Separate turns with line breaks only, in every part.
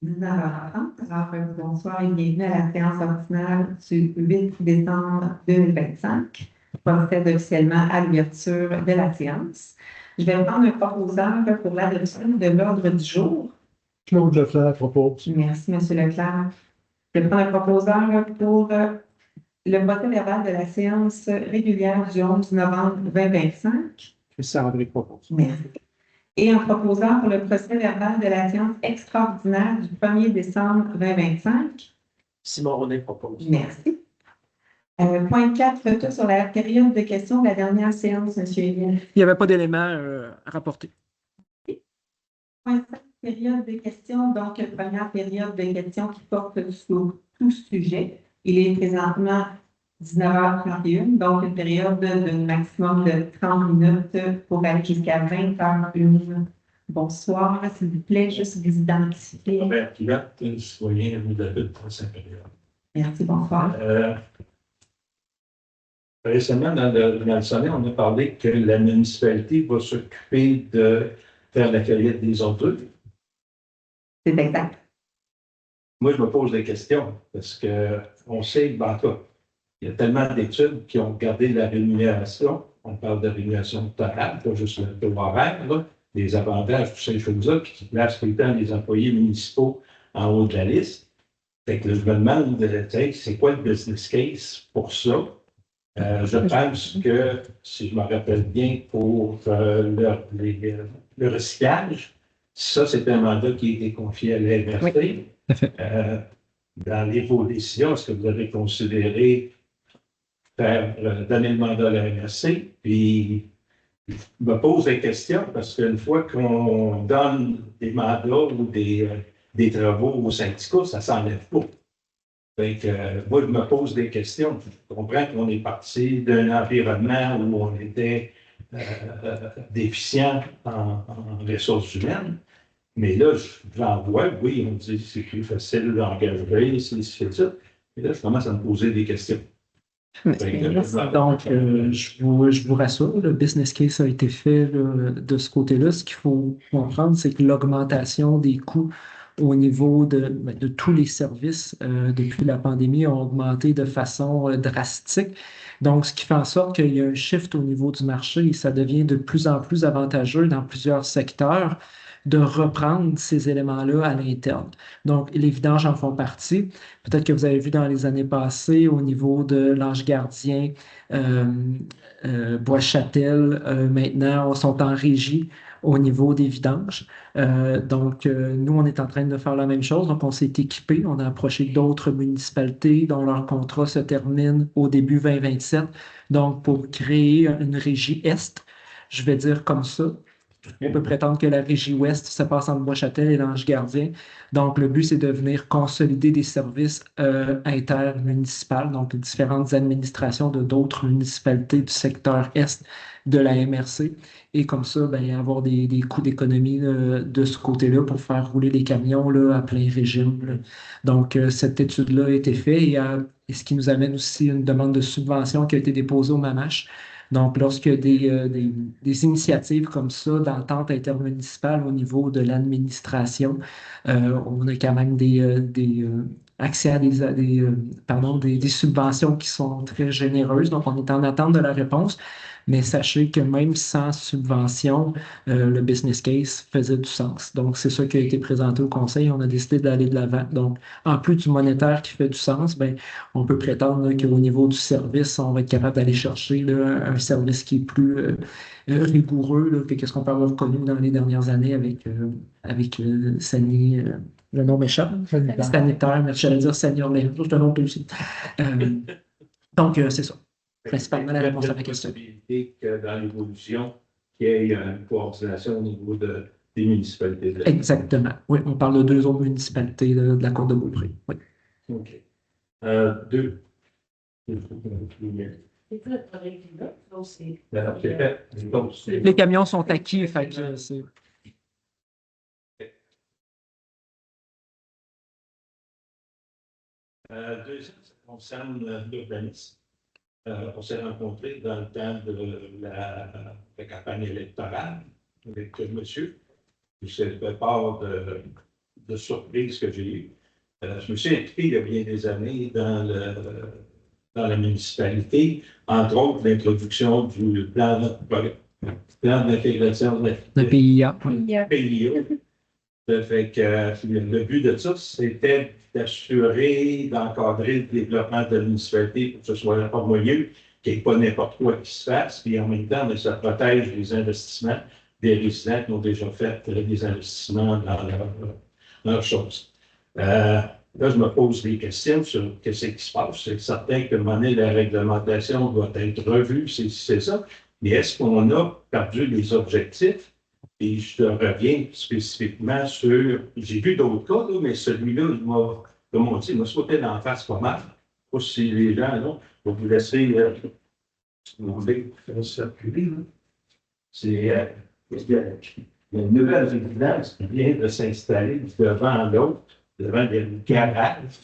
19h30. Alors, bonsoir et bienvenue à la séance ordinaire du 8 décembre 2025. Je procède officiellement à l'ouverture de la séance. Je vais prendre un proposeur pour l'adoption de l'ordre du jour.
Claude Leclerc propose.
Merci, M. Leclerc. Je vais prendre un proposeur pour le procès-verbal de la séance régulière du 11 novembre 2025.
Christian André propose.
Merci. Et un proposeur pour le procès-verbal de la séance extraordinaire du 1er décembre 2025.
Simon René propose.
Merci. Point 4, retour sur la période de questions de la dernière séance, M. Émile.
Il n'y avait pas d'éléments à rapporter.
Point 5, période de questions, donc première période de questions qui porte sur tout sujet. Il est présentement 19h31, donc une période de maximum de 30 minutes pour aller jusqu'à 20h01. Bonsoir, s'il vous plaît, juste vous identifier.
Robert Pilote, citoyen de David pour sa période.
Merci, bonsoir.
Récemment, dans le sommet, on a parlé que la municipalité va s'occuper de faire la cueillette des ordures.
C'est exact.
Moi, je me pose des questions parce qu'on sait, en tout cas, il y a tellement d'études qui ont regardé la rémunération. On parle de rémunération totale, pas juste le taux horaire, là, les avantages, toutes ces choses-là, puis qui placent tout le temps les employés municipaux en haut de la liste. Fait que là, je me demande, c'est quoi le business case pour ça? Je pense que, si je me rappelle bien, pour le recyclage, ça, c'est un mandat qui a été confié à l'AMRC.
Oui.
Dans vos décisions, est-ce que vous avez considéré donner le mandat à l'AMRC? Puis, je me pose des questions parce qu'une fois qu'on donne des mandats ou des travaux aux syndicats, ça ne s'enlève pas. Donc, moi, je me pose des questions. Je comprends qu'on est parti d'un environnement où on était déficient en ressources humaines, mais là, j'en vois, oui, on dit que c'est plus facile d'engager, c'est ça. Mais là, je commence à me poser des questions.
Donc, je vous rassure, le business case a été fait de ce côté-là. Ce qu'il faut comprendre, c'est que l'augmentation des coûts au niveau de tous les services depuis la pandémie ont augmenté de façon drastique. Donc, ce qui fait en sorte qu'il y a un shift au niveau du marché et ça devient de plus en plus avantageux dans plusieurs secteurs de reprendre ces éléments-là à l'interne. Donc, les vidanges en font partie. Peut-être que vous avez vu dans les années passées au niveau de l'Ange Gardien, Bois-Châtel, maintenant, sont en régie au niveau des vidanges. Nous, on est en train de faire la même chose. Donc, on s'est équipé. On a approché d'autres municipalités dont leur contrat se termine au début 2027. Donc, pour créer une régie Est, je vais dire comme ça, on peut prétendre que la régie Ouest se passe entre Bois-Châtel et l'Ange Gardien. Donc, le but, c'est de venir consolider des services intermunicipaux, donc les différentes administrations de d'autres municipalités du secteur Est de la MRC. Et comme ça, avoir des coûts d'économie de ce côté-là pour faire rouler les camions là, à plein régime. Là. Donc, cette étude-là a été faite et ce qui nous amène aussi une demande de subvention qui a été déposée au MAMACH. Donc, lorsqu'il y a des initiatives comme ça d'entente intermunicipale au niveau de l'administration, on a quand même accès à des subventions qui sont très généreuses. Donc, on est en attente de la réponse. Mais sachez que même sans subvention, le business case faisait du sens. Donc, c'est ça qui a été présenté au conseil. On a décidé d'aller de l'avant. Donc, en plus du monétaire qui fait du sens, on peut prétendre qu'au niveau du service, on va être capable d'aller chercher là, un service qui est plus rigoureux là, que ce qu'on peut avoir connu dans les dernières années avec Sani, le nom m'échappe. Sanitaire, mais j'allais dire Sani Orléans, c'est un nom aussi. C'est ça. Principalement la réponse à la question.
Il y a une possibilité que dans l'évolution, qu'il y ait une coordination au niveau des municipalités.
Exactement. Oui, on parle de 2 autres municipalités de la Côte de Beaupré. Oui.
OK. 2.
Les camions sont acquis, fait que c'est.
Deuxième, ça concerne l'urbanisme. On s'est rencontrés dans le temps de la campagne électorale avec monsieur. Puis j'ai fait part de surprise que j'ai eues. Je me suis impliqué il y a bien des années dans la municipalité, entre autres l'introduction du plan d'intégration
Le PIA.
PIA. Ça fait que le but de ça, c'était d'assurer, d'encadrer le développement de la municipalité pour que ce soit harmonieux, qu'il n'y ait pas n'importe quoi qui se fasse, puis en même temps, mais ça protège les investissements des résidents qui ont déjà fait des investissements dans leurs choses. Là, je me pose des questions sur ce qui se passe. C'est certain que la réglementation doit être revue, c'est ça. Mais est-ce qu'on a perdu les objectifs? Et je te reviens spécifiquement sur, j'ai vu d'autres cas, là, mais celui-là, comme on dit, il m'a sauté dans la face pas mal. Je ne sais pas si les gens, non, je vais vous laisser faire circuler. C'est, il y a une nouvelle résidence qui vient de s'installer devant l'autre, devant des garages.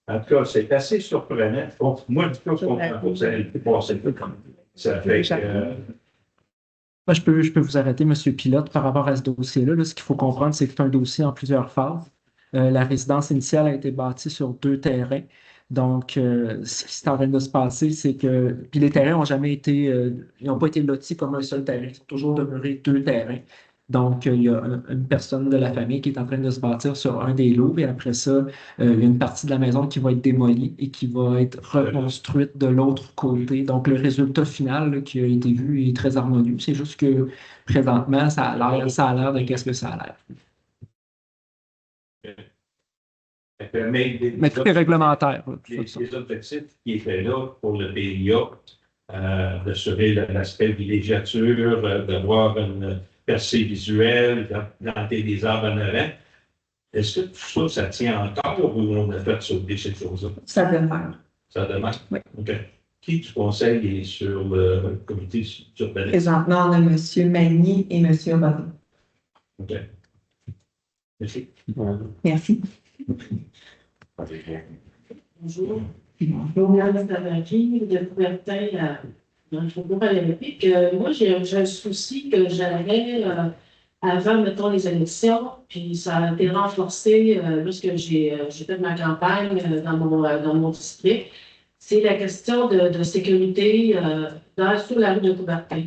En tout cas, c'est assez surprenant. Bon, moi, du coup, je comprends pas que ça ait été passé. Ça fait que.
Moi, je peux vous arrêter, M. Pilote, par rapport à ce dossier-là. Là, ce qu'il faut comprendre, c'est que c'est un dossier en plusieurs phases. La résidence initiale a été bâtie sur 2 terrains. Donc, ce qui est en train de se passer, c'est que. Puis les terrains n'ont jamais été. Ils n'ont pas été lotis comme un seul terrain. Ils ont toujours demeuré 2 terrains. Donc, il y a une personne de la famille qui est en train de se bâtir sur un des lots, et après ça, il y a une partie de la maison qui va être démolie et qui va être reconstruite de l'autre côté. Donc, le résultat final là, qui a été vu est très harmonieux. C'est juste que présentement, ça a l'air de qu'est-ce que ça a l'air. Mais tout est réglementaire.
Les objectifs qui étaient là pour le PIA, d'assurer l'aspect villégiature, d'avoir une percée visuelle, planter des arbres en avant. Est-ce que tout ça, ça tient encore ou on a fait sauter ces choses-là?
Ça demeure.
Ça demeure?
Oui.
OK. Qui du conseil est sur le comité d'urbanisme?
Présentement, on a M. Magny et M. Robin.
OK. Merci.
Merci.
Bonjour. Bonjour, Mme Savary, de Coubertin dans le Faubourg olympique. Moi, j'ai un souci que j'avais avant, mettons, les élections, puis ça a été renforcé lorsque j'ai fait ma campagne dans mon district. C'est la question de sécurité sur la rue de Coubertin.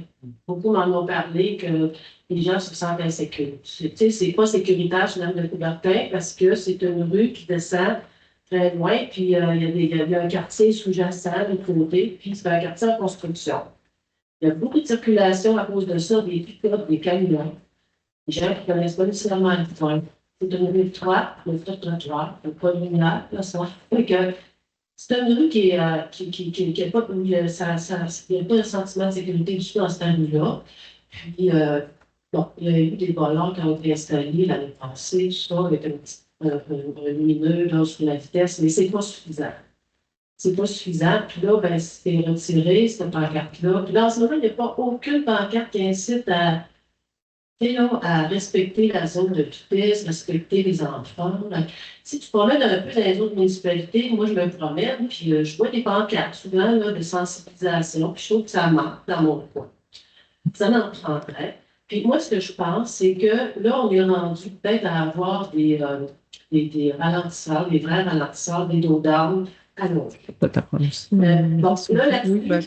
Beaucoup m'en ont parlé que les gens se sentent insécures. C'est pas sécuritaire sur la rue de Coubertin parce que c'est une rue qui descend très loin, puis il y a un quartier sous-jacent de côté, puis c'est un quartier en construction. Il y a beaucoup de circulation à cause de ça, des pick-up, des camions. Les gens qui ne connaissent pas nécessairement le point. C'est une rue étroite, le trottoir, il n'y a pas de lumière, là, ça. C'est une rue qui n'a pas, il n'y a pas un sentiment de sécurité du tout dans cette rue-là. Puis, bon, il y a eu des volants qui ont été installés l'année passée, tout ça, avec un lumineux là, sur la vitesse, mais c'est pas suffisant. C'est pas suffisant. Puis là, ben, c'est retiré, cette pancarte-là. Puis là, en ce moment, il n'y a pas aucune pancarte qui incite à respecter la zone de vitesse, respecter les enfants. Si tu te promènes un peu dans les autres municipalités, moi, je me promène, puis je vois des pancartes, souvent, là, de sensibilisation, puis je trouve que ça manque dans mon coin. Ça m'en prendrait. Puis moi, ce que je pense, c'est que là, on est rendu peut-être à avoir des ralentisseurs, des vrais ralentisseurs, des dos down allongés. Bon, là, là-dessus, moi,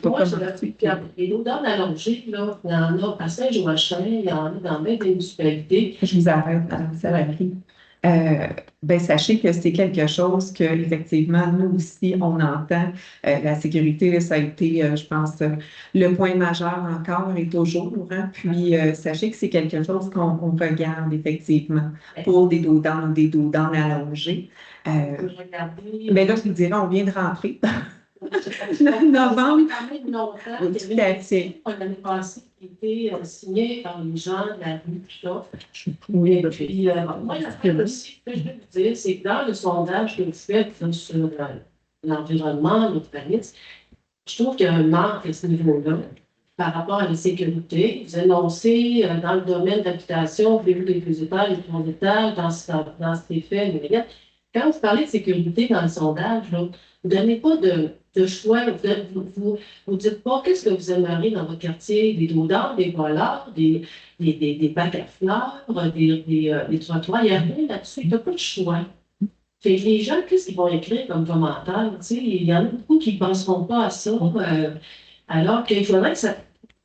les dos down allongés, là, il y en a à Saint-Joachim, il y en a dans bien des municipalités.
Je vous arrête, Mme Savary. Ben, sachez que c'est quelque chose que, effectivement, nous aussi, on entend. La sécurité, là, ça a été, je pense, le point majeur encore et toujours. Hein. Puis, sachez que c'est quelque chose qu'on regarde, effectivement, pour des dos down ou des dos down allongés. Ben là, je vous dirais, on vient de rentrer. Novembre. Tout à fait.
L'année passée, qui était signé par les gens de la rue, tout ça.
Oui,
et puis, moi, la chose aussi que je veux vous dire, c'est que dans le sondage que vous faites sur l'environnement, l'urbanisme, je trouve qu'il y a un manque à ce niveau-là par rapport à la sécurité. Vous annoncez dans le domaine d'habitation, voulez-vous des 2 étages, des 3 étages, dans cet effet, quand vous parlez de sécurité dans le sondage, là, vous ne donnez pas de choix. Vous dites pas qu'est-ce que vous aimeriez dans votre quartier, des dos d'or, des voleurs, des bacs à fleurs, des trottoirs. Il n'y a rien là-dessus. Il n'y a pas de choix. Fait que les gens, qu'est-ce qu'ils vont écrire comme commentaire? Tu sais, il y en a beaucoup qui ne penseront pas à ça, alors qu'il faudrait que ça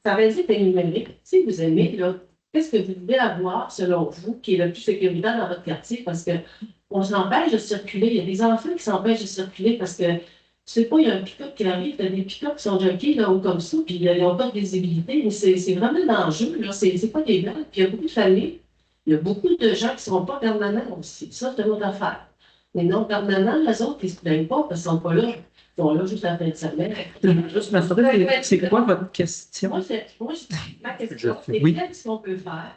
reste numérique. Si vous aimez, là, qu'est-ce que vous voulez avoir, selon vous, qui est le plus sécuritaire dans votre quartier? Parce qu'on s'empêche de circuler. Il y a des enfants qui s'empêchent de circuler parce que, tu sais pas, il y a un pick-up qui arrive, il y a des pick-up qui sont junkies là haut comme ça, puis ils n'ont pas de visibilité, mais c'est vraiment l'enjeu, là. C'est pas des blagues. Puis il y a beaucoup de familles, il y a beaucoup de gens qui ne seront pas permanents aussi. Ça, c'est une autre affaire. Les non permanents, les autres, ils ne se plaignent pas parce qu'ils ne sont pas là. Ils sont là juste la fin de semaine.
Juste m'assurer, c'est quoi votre question?
Ma question, c'est
Oui.
qu'est-ce qu'on peut faire?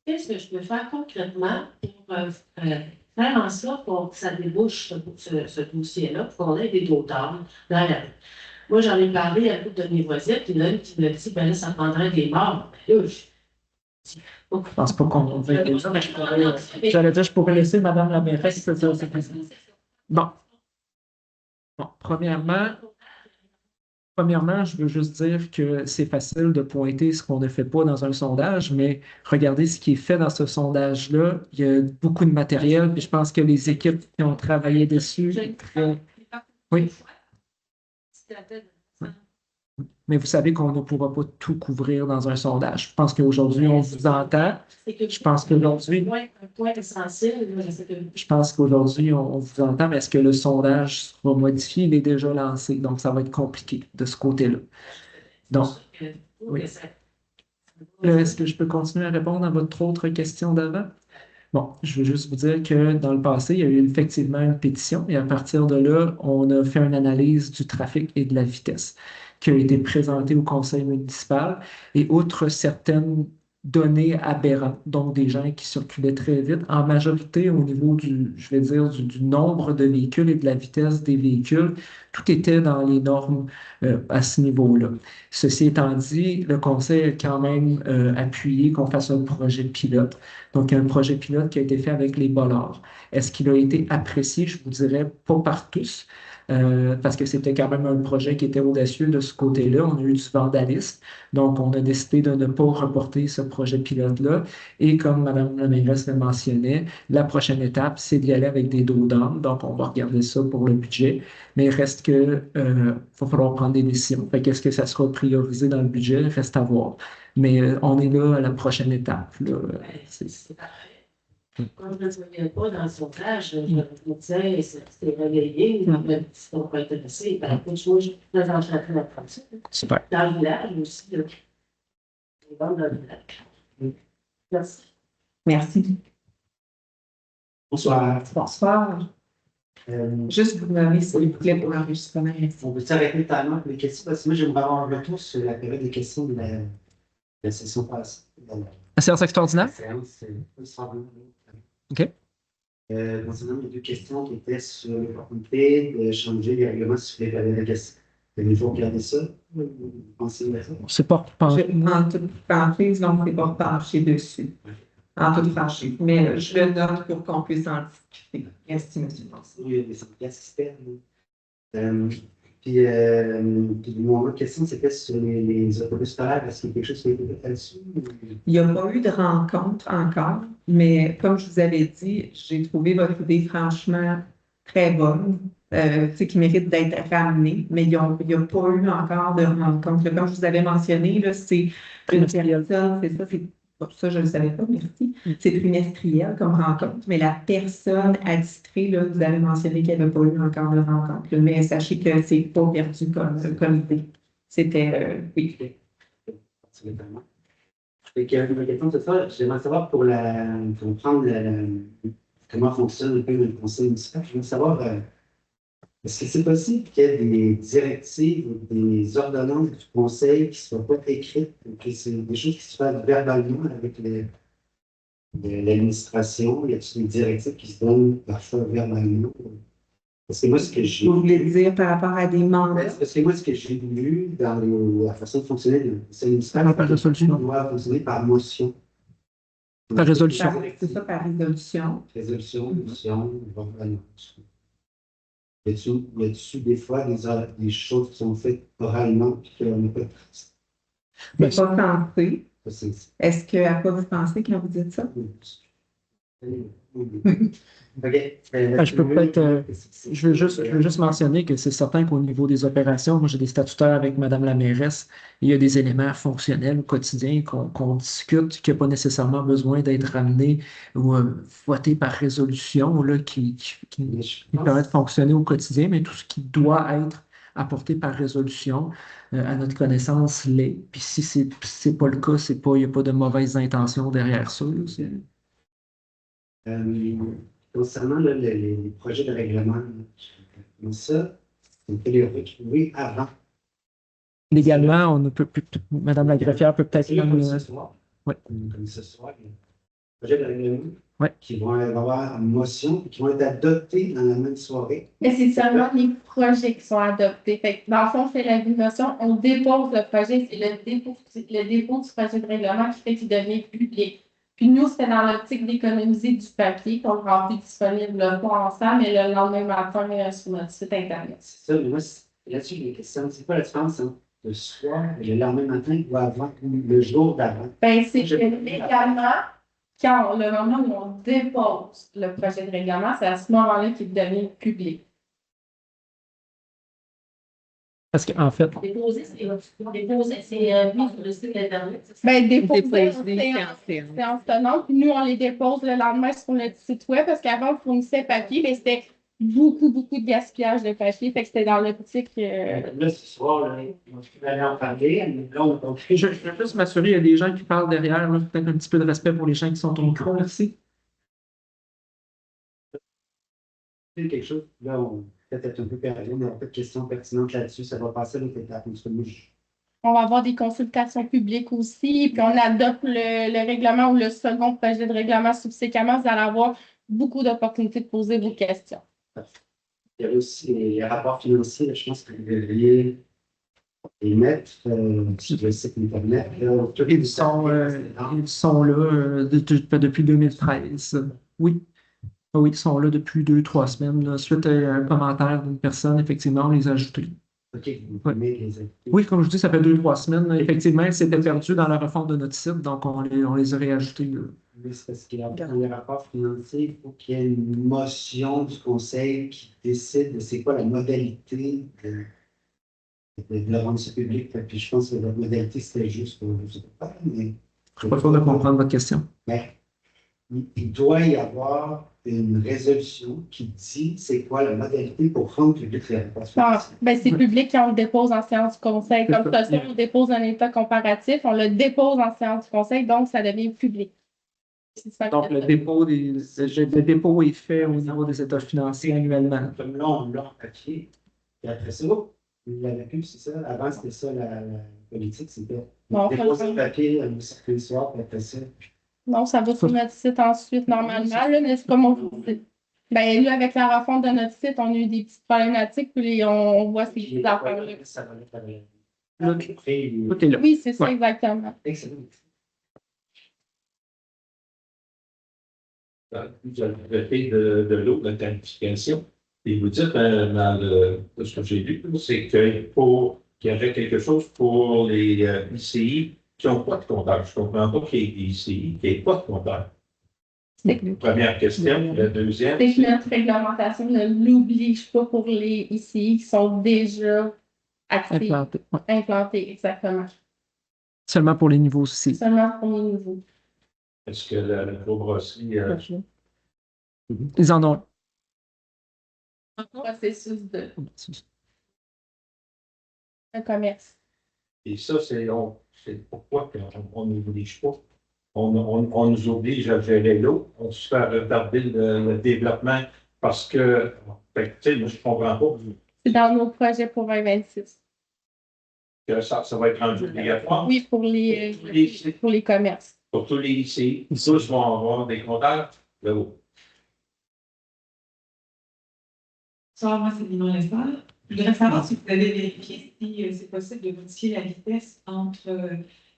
Qu'est-ce que je peux faire concrètement pour faire en sorte que ça débouche ce dossier-là, pour qu'on ait des auteurs dans la rue? Moi, j'en ai parlé à beaucoup de mes voisines, puis là, qui me dit, ben là, ça prendrait des morts. Là,
Je pense pas qu'on va dire ça, mais j'allais dire, je pourrais laisser Madame la mairesse. Bon. Bon, premièrement, je veux juste dire que c'est facile de pointer ce qu'on ne fait pas dans un sondage, mais regardez ce qui est fait dans ce sondage-là. Il y a beaucoup de matériel, puis je pense que les équipes qui ont travaillé dessus. Oui. Mais vous savez qu'on ne pourra pas tout couvrir dans un sondage. Je pense qu'aujourd'hui, on vous entend. Je pense qu'aujourd'hui,
un point essentiel,
je pense qu'aujourd'hui, on vous entend, mais est-ce que le sondage sera modifié? Il est déjà lancé, donc ça va être compliqué de ce côté-là. Donc, oui. Est-ce que je peux continuer à répondre à votre autre question d'avant? Bon, je veux juste vous dire que dans le passé, il y a eu effectivement une pétition et à partir de là, on a fait une analyse du trafic et de la vitesse qui a été présentée au conseil municipal. Et outre certaines données aberrantes, donc des gens qui circulaient très vite, en majorité au niveau je vais dire, du nombre de véhicules et de la vitesse des véhicules, tout était dans les normes à ce niveau-là. Ceci étant dit, le conseil a quand même appuyé qu'on fasse un projet pilote. Donc, un projet pilote qui a été fait avec les bollards. Est-ce qu'il a été apprécié? Je vous dirais pas par tous, parce que c'était quand même un projet qui était audacieux de ce côté-là. On a eu du vandalisme. Donc, on a décidé de ne pas reporter ce projet pilote-là. Et comme Mme la mairesse le mentionnait, la prochaine étape, c'est d'y aller avec des dos d'âne. Donc, on va regarder ça pour le budget. Mais il reste que, va falloir prendre des décisions. Fait qu'est-ce que ça sera priorisé dans le budget? Reste à voir. Mais on est là à la prochaine étape. Là.
C'est parfait. Quand je ne le voyais pas dans le sondage, je me disais, c'était réveillé, mais si on pas intéressé, ben, écoute, moi, je présenterai la pratique.
Super.
Dans le village aussi, les ventes dans le village. Merci.
Merci.
Bonsoir.
Bonsoir. Juste vous nommer, s'il vous plaît, pour l'enregistrement. Merci.
On peut s'arrêter totalement pour les questions parce que moi, j'aimerais avoir un retour sur la période des questions de la session passée.
La séance extraordinaire?
La séance,
OK.
Concernant les deux questions qui étaient sur l'opportunité de changer les règlements sur les périodes de questions. Avez-vous regardé ça? Vous pensez à ça?
C'est pas penché.
En toute franchise, donc c'est pas penché dessus. En toute franchise. Mais je le note pour qu'on puisse en discuter. Merci, M. François.
Oui, il y a des centres systèmes. Puis, mon autre question, c'était sur les autobus scolaires. Est-ce qu'il y a quelque chose qui a été fait là-dessus?
Il n'y a pas eu de rencontre encore, mais comme je vous avais dit, j'ai trouvé votre idée franchement très bonne, qui mérite d'être ramenée, mais il n'y a pas eu encore de rencontre. Comme je vous avais mentionné, là, c'est une personne, c'est ça, ça, je ne le savais pas, merci. C'est trimestriel comme rencontre, mais la personne attitrée, là, vous avez mentionné qu'il n'y avait pas eu encore de rencontre. Là, mais sachez que ce n'est pas perdu comme idée. C'était, oui.
Fait que ma question, c'est ça. J'aimerais savoir pour comprendre comment fonctionne un peu le conseil municipal. Je veux savoir, est-ce que c'est possible qu'il y ait des directives ou des ordonnances du conseil qui ne soient pas écrites, ou que c'est des choses qui se fassent verbalement avec l'administration? Y a-t-il des directives qui se donnent parfois verbalement? Parce que moi, ce que j'ai
Vous voulez dire par rapport à des mandats?
Parce que moi, ce que j'ai vu dans la façon de fonctionner du conseil municipal,
Par résolution.
doit fonctionner par motion.
Par résolution.
C'est ça, par résolution.
Résolution, motion, ordonnance. Y a-tu des fois des choses qui sont faites oralement et qu'on n'a pas de trace?
C'est pas censé.
Ça, c'est-
Est-ce qu'à quoi vous pensez quand vous dites ça?
OK.
Je peux peut-être, je veux juste mentionner que c'est certain qu'au niveau des opérations, moi j'ai des statutaires avec Madame la mairesse, il y a des éléments fonctionnels au quotidien qu'on discute, qui n'ont pas nécessairement besoin d'être ramenés ou votés par résolution, là, qui permettent de fonctionner au quotidien, mais tout ce qui doit être apporté par résolution, à notre connaissance, l'est. Puis si c'est pas le cas, il n'y a pas de mauvaises intentions derrière ça, là,
Concernant là, les projets de règlement, comme ça, on peut les retrouver avant.
Légalement, on ne peut plus, Madame la greffière peut peut-être
C'est là,
même,
comme ce soir.
ouais.
Comme ce soir, les projets de règlement
Ouais.
qui vont avoir une motion et qui vont être adoptés dans la même soirée.
Mais c'est seulement les projets qui sont adoptés. Fait que dans le fond, c'est la motion, on dépose le projet, c'est le dépôt du projet de règlement qui fait qu'il devient public. Puis nous, c'était dans l'optique d'économiser du papier qu'on le remplit disponible le pas ensemble, mais le lendemain matin sur notre site Internet.
C'est ça, mais moi, là-dessus, j'ai des questions. C'est quoi la différence entre le soir et le lendemain matin ou avant, le jour d'avant?
Ben, c'est que légalement, le moment où on dépose le projet de règlement, c'est à ce moment-là qu'il devient public.
parce qu'en fait,
Déposer, c'est mis sur le site Internet.
Ben, déposer
Déposer,
c'est en tenant, puis nous, on les dépose le lendemain sur notre site web parce qu'avant, on fournissait papier, mais c'était beaucoup de gaspillage de papier, fait que c'était dans l'optique.
Là, ce soir, là, on va aller en parler, mais là, on fait
je veux juste m'assurer, il y a des gens qui parlent derrière, là, peut-être un petit peu de respect pour les gens qui sont au micro, merci.
quelque chose. Là, on peut-être un peu perdu, mais on a pas de questions pertinentes là-dessus. Ça va passer à l'autre étape. Parce que moi,
On va avoir des consultations publiques aussi, puis on adopte le règlement ou le second projet de règlement subséquemment, vous allez avoir beaucoup d'opportunités de poser vos questions.
il y avait aussi les rapports financiers. Là, je pense que vous devriez les mettre sur le site Internet. Là,
Ils sont là depuis 2013. Oui. Oui, ils sont là depuis 2-3 semaines. Là. Suite à un commentaire d'une personne, effectivement, on les a ajoutés.
OK, vous pouvez les ajouter.
Oui, comme je dis, ça fait 2-3 semaines. Là. Effectivement, c'était perdu dans la refonte de notre site, donc on les a réajoutés. Là.
Oui, c'est parce qu'il y a dans les rapports financiers, il faut qu'il y ait une motion du conseil qui décide de c'est quoi la modalité de le rendre ça public. Puis je pense que la modalité, c'était juste pour je sais pas, mais
Je suis pas sûr de comprendre votre question.
ben, il doit y avoir une résolution qui dit c'est quoi la modalité pour rendre public les rapports financiers.
Ben, c'est public quand on le dépose en séance du conseil. Comme ça, on dépose un état comparatif, on le dépose en séance du conseil, donc ça devient public.
Donc, le dépôt est fait au niveau des états financiers annuellement.
Comme là, on l'a en papier. Et après ça, vous l'avez plus, c'est ça? Avant, c'était ça la politique, c'était
Non,
déposer le papier un certain soir, puis après ça.
Non, ça va sur notre site ensuite, normalement, là, mais c'est comme on dit. Ben, là, avec la refonte de notre site, on a eu des petites problématiques, puis on voit ces petites affaires-là.
Ça va être
Là, tout est là.
Oui, c'est ça,
Ouais.
exactement.
excellent.
Vous avez traité de l'eau, de la tarification, et vous dites, de ce que j'ai lu, c'est qu'il y avait quelque chose pour les ICI qui n'ont pas de compteur. Je ne comprends pas qu'il y ait des ICI qui n'aient pas de compteur. Première question. La deuxième,
C'est que notre réglementation ne l'oblige pas pour les ICI qui sont déjà actifs,
Implanté. Ouais.
implantés, exactement.
Seulement pour les niveaux aussi.
Seulement pour les nouveaux.
est-ce que la microbrasserie,
Ils en ont.
Un processus de commerce.
et ça, c'est pourquoi on n'oblige pas? On nous oblige à gérer l'eau, on se fait retarder le développement parce que, fait que, tu sais, moi, je ne comprends pas
C'est dans nos projets pour 2026.
que ça va être rendu obligatoire.
Oui, pour les commerces.
Pour tous les ICI, tous vont avoir des compteurs de l'eau.
Bonsoir, moi c'est Lino Lessard. Je voudrais savoir si vous avez vérifié si c'est possible de modifier la vitesse dans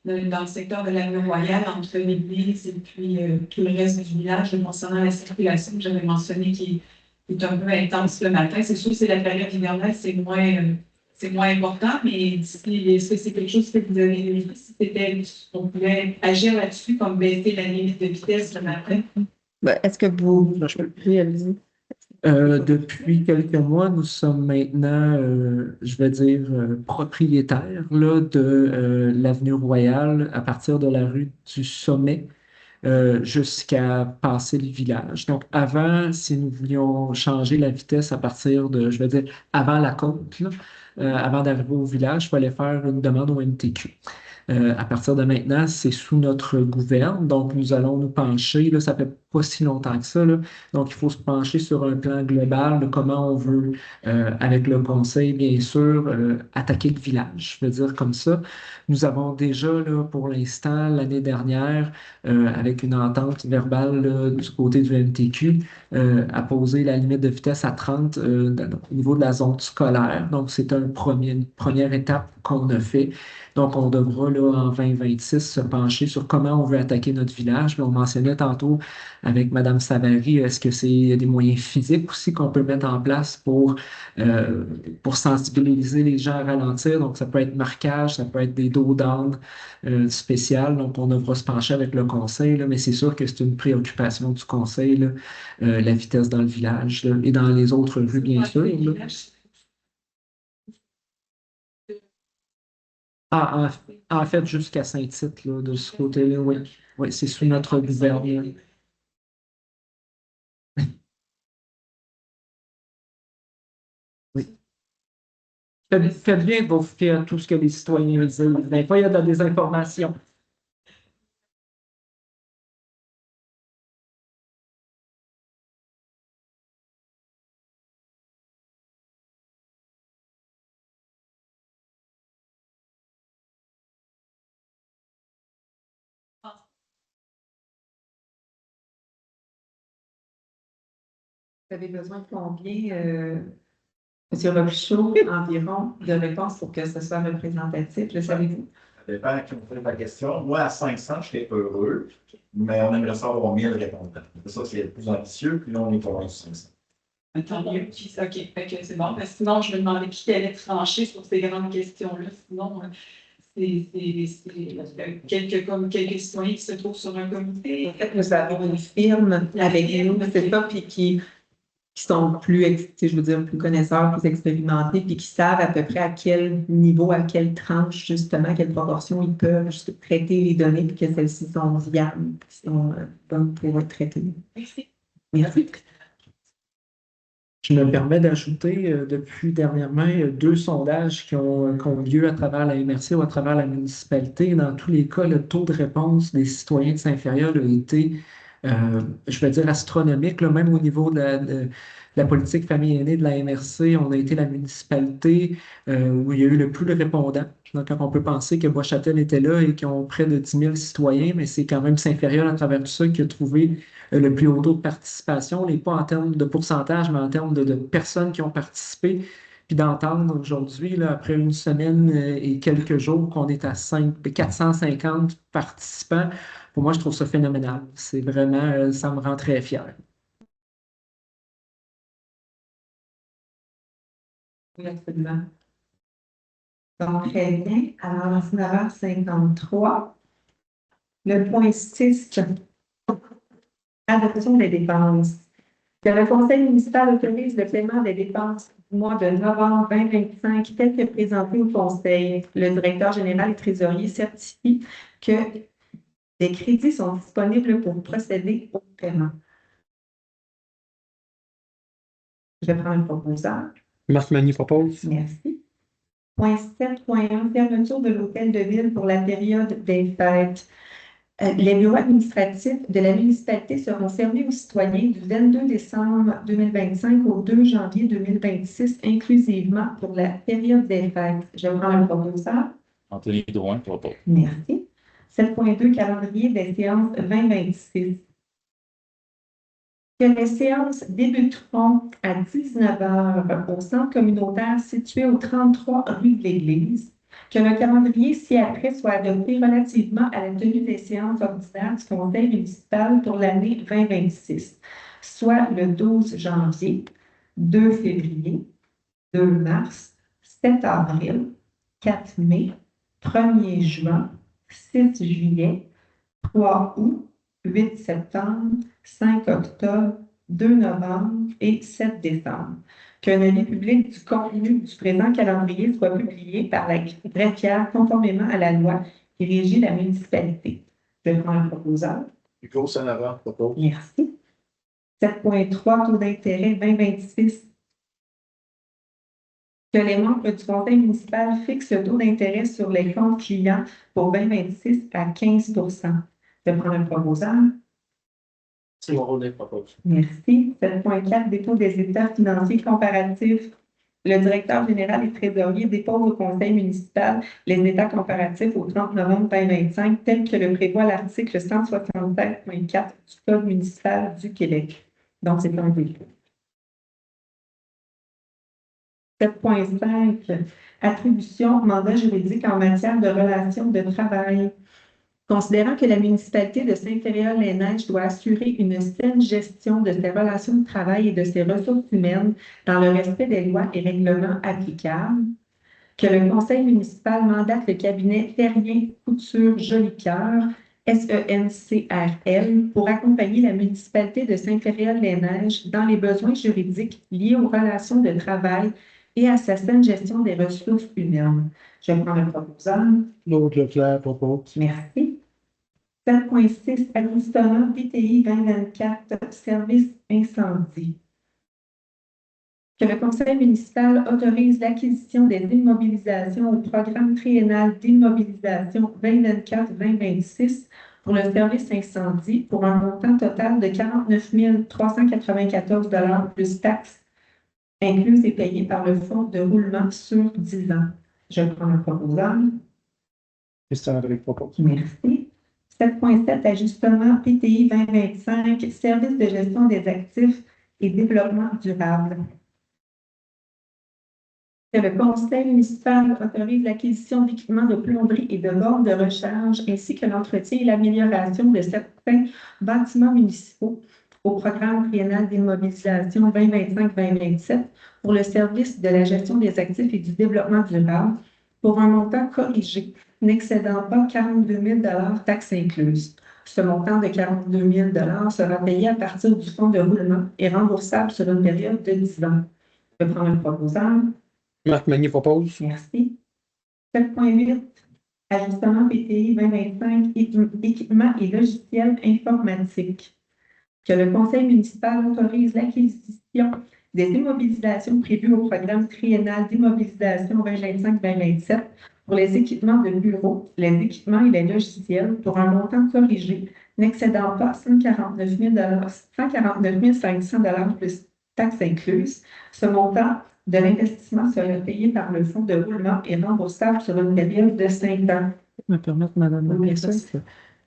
le secteur de l'avenue Royale, entre l'église et puis tout le reste du village, concernant la circulation. J'avais mentionné qu'il
est un peu intense le matin. C'est sûr que c'est la période hivernale, c'est moins important, mais est-ce que c'est quelque chose que vous avez vu, si c'était, on pouvait agir là-dessus, comme baisser la limite de vitesse le matin?
Ben, est-ce que vous réalisez?
Depuis quelques mois, nous sommes maintenant, je vais dire, propriétaires là, de l'avenue Royale à partir de la rue du Sommet jusqu'à passer le village. Donc, avant, si nous voulions changer la vitesse à partir de, je vais dire, avant la côte, là, avant d'arriver au village, il fallait faire une demande au MTQ. À partir de maintenant, c'est sous notre gouverne. Donc, nous allons nous pencher, là, ça fait pas si longtemps que ça, là. Donc, il faut se pencher sur un plan global de comment on veut, avec le conseil, bien sûr, attaquer le village. Je veux dire comme ça. Nous avons déjà, là, pour l'instant, l'année dernière, avec une entente verbale là, du côté du MTQ, apposé la limite de vitesse à 30 au niveau de la zone scolaire. Donc, c'est une première étape qu'on a fait. Donc, on devra, là, en 2026, se pencher sur comment on veut attaquer notre village. Mais on mentionnait tantôt avec Mme Savary, est-ce que c'est des moyens physiques aussi qu'on peut mettre en place pour sensibiliser les gens à ralentir? Donc, ça peut être marquage, ça peut être des dos down spéciales. Donc, on devra se pencher avec le conseil, là, mais c'est sûr que c'est une préoccupation du conseil, là, la vitesse dans le village là, et dans les autres rues, bien sûr. Là. Ah, en fait, jusqu'à Saint-Tite, là, de ce côté-là, oui. Oui, c'est sous notre gouverne. Oui. Faites bien de vous fier à tout ce que les citoyens disent. Des fois, il y a de la désinformation.
Vous avez besoin de combien, M. Robichaud, environ, de réponses pour que ce soit représentatif, le savez-vous?
Ça dépend à qui on fait la question. Moi, à 500, je serais heureux, mais on aimerait savoir 1000 répondants. C'est ça, c'est le plus ambitieux, puis là, on est pas loin de 500.
Tant mieux. OK, fait que c'est bon. Mais sinon, je me demandais qui allait trancher sur ces grandes questions-là. Sinon, c'est quelques citoyens qui se trouvent sur un comité.
Peut-être nous avons une firme avec nous, c'est ça, puis qui sont je veux dire, plus connaisseurs, plus expérimentés, puis qui savent à peu près à quel niveau, à quelle tranche, justement, à quelle proportion ils peuvent traiter les données, puis que celles-ci sont viables, qui sont bonnes pour être traitées.
Merci.
Merci.
Je me permets d'ajouter, depuis dernièrement, 2 sondages qui ont lieu à travers la MRC ou à travers la municipalité. Dans tous les cas, le taux de réponse des citoyens de Saint-Fériol a été, je vais dire, astronomique, là, même au niveau de la politique famille aînée de la MRC. On a été la municipalité où il y a eu le plus de répondants. Donc, quand on peut penser que Bois-Châtel était là et qu'ils ont près de 10 000 citoyens, mais c'est quand même Saint-Fériol à travers tout ça qui a trouvé le plus haut taux de participation, et pas en termes de pourcentage, mais en termes de personnes qui ont participé. Puis d'entendre aujourd'hui, là, après une semaine et quelques jours, qu'on est à 450 participants, pour moi, je trouve ça phénoménal. C'est vraiment, ça me rend très fier.
Oui, absolument. Donc, très bien. Alors, à 19h53, le point 6, adoption des dépenses. Que le conseil municipal autorise le paiement des dépenses du mois de novembre 2025 tel que présenté au conseil. Le directeur général et trésorier certifie que des crédits sont disponibles pour procéder au paiement. Je prends un proposeur.
Marc Magny propose.
Merci. Point 7.1, fermeture de l'hôtel de ville pour la période des fêtes. Les bureaux administratifs de la municipalité seront fermés aux citoyens du 22 décembre 2025 au 2 janvier 2026, inclusivement pour la période des fêtes. Je prends un proposeur.
Anthony Drouin propose.
Merci. 7.2, calendrier des séances 2026. Que les séances débuteront à 19h au centre communautaire situé au 33 rue de l'Église. Que le calendrier ci-après soit adopté relativement à la tenue des séances ordinaires du conseil municipal pour l'année 2026. soit le 12 janvier, 2 février, 2 mars, 7 avril, 4 mai, 1er juin, 6 juillet, 3 août, 8 septembre, 5 octobre, 2 novembre et 7 décembre. Qu'un avis public du contenu du présent calendrier soit publié par la greffière conformément à la loi qui régit la municipalité. Je prends un proposeur.
Hugo Sanavant propose.
Merci. 7.3, taux d'intérêt 2026. Que les membres du conseil municipal fixent le taux d'intérêt sur les comptes clients pour 2026 à 15 Je prends un proposeur.
Simon Ronet propose.
Merci. 7.4, dépôt des états financiers comparatifs. Le directeur général et trésorier dépose au conseil municipal les états comparatifs au 30 novembre 2025, tels que le prévoit l'article 167.4 du Code municipal du Québec. Donc, c'est un dépôt. 7.5, attribution, mandat juridique en matière de relations de travail. Considérant que la municipalité de Saint-Féréol-les-Neiges doit assurer une saine gestion de ses relations de travail et de ses ressources humaines dans le respect des lois et règlements applicables, que le conseil municipal mandate le cabinet Terrien Couture Jolicoeur, SENCRL, pour accompagner la municipalité de Saint-Féréol-les-Neiges dans les besoins juridiques liés aux relations de travail et à sa saine gestion des ressources humaines. Je prends le proposeur.
Claude Leclerc propose.
Merci. 7.6, ajustement PTI 2024, service incendie. Que le conseil municipal autorise l'acquisition des immobilisations au programme triennal d'immobilisation 2024-2026 pour le service incendie pour un montant total de 49 394 plus taxes incluses et payées par le fonds de roulement sur 10 ans. Je prends le proposeur.
Christian André propose.
Merci. 7.7, ajustement PTI 2025, service de gestion des actifs et développement durable. Que le conseil municipal autorise l'acquisition d'équipements de plomberie et de bornes de recharge, ainsi que l'entretien et l'amélioration de certains bâtiments municipaux au programme triennal d'immobilisation 2025-2027 pour le service de la gestion des actifs et du développement durable pour un montant corrigé n'excédant pas 42 000 taxes incluses. Ce montant de 42 000 sera payé à partir du fonds de roulement et remboursable sur une période de 10 ans. Je prends le proposeur.
Marc Magny propose.
Merci. 7.8, ajustement PTI 2025, équipements et logiciels informatiques. Que le conseil municipal autorise l'acquisition des immobilisations prévues au programme triennal d'immobilisation 2025-2027 pour les équipements de bureau, les équipements et les logiciels pour un montant corrigé n'excédant pas 149 500 plus taxes incluses. Ce montant de l'investissement sera payé par le fonds de roulement et remboursable sur une période de 5 ans.
Me permettre, Madame la
Oui,
Présidente,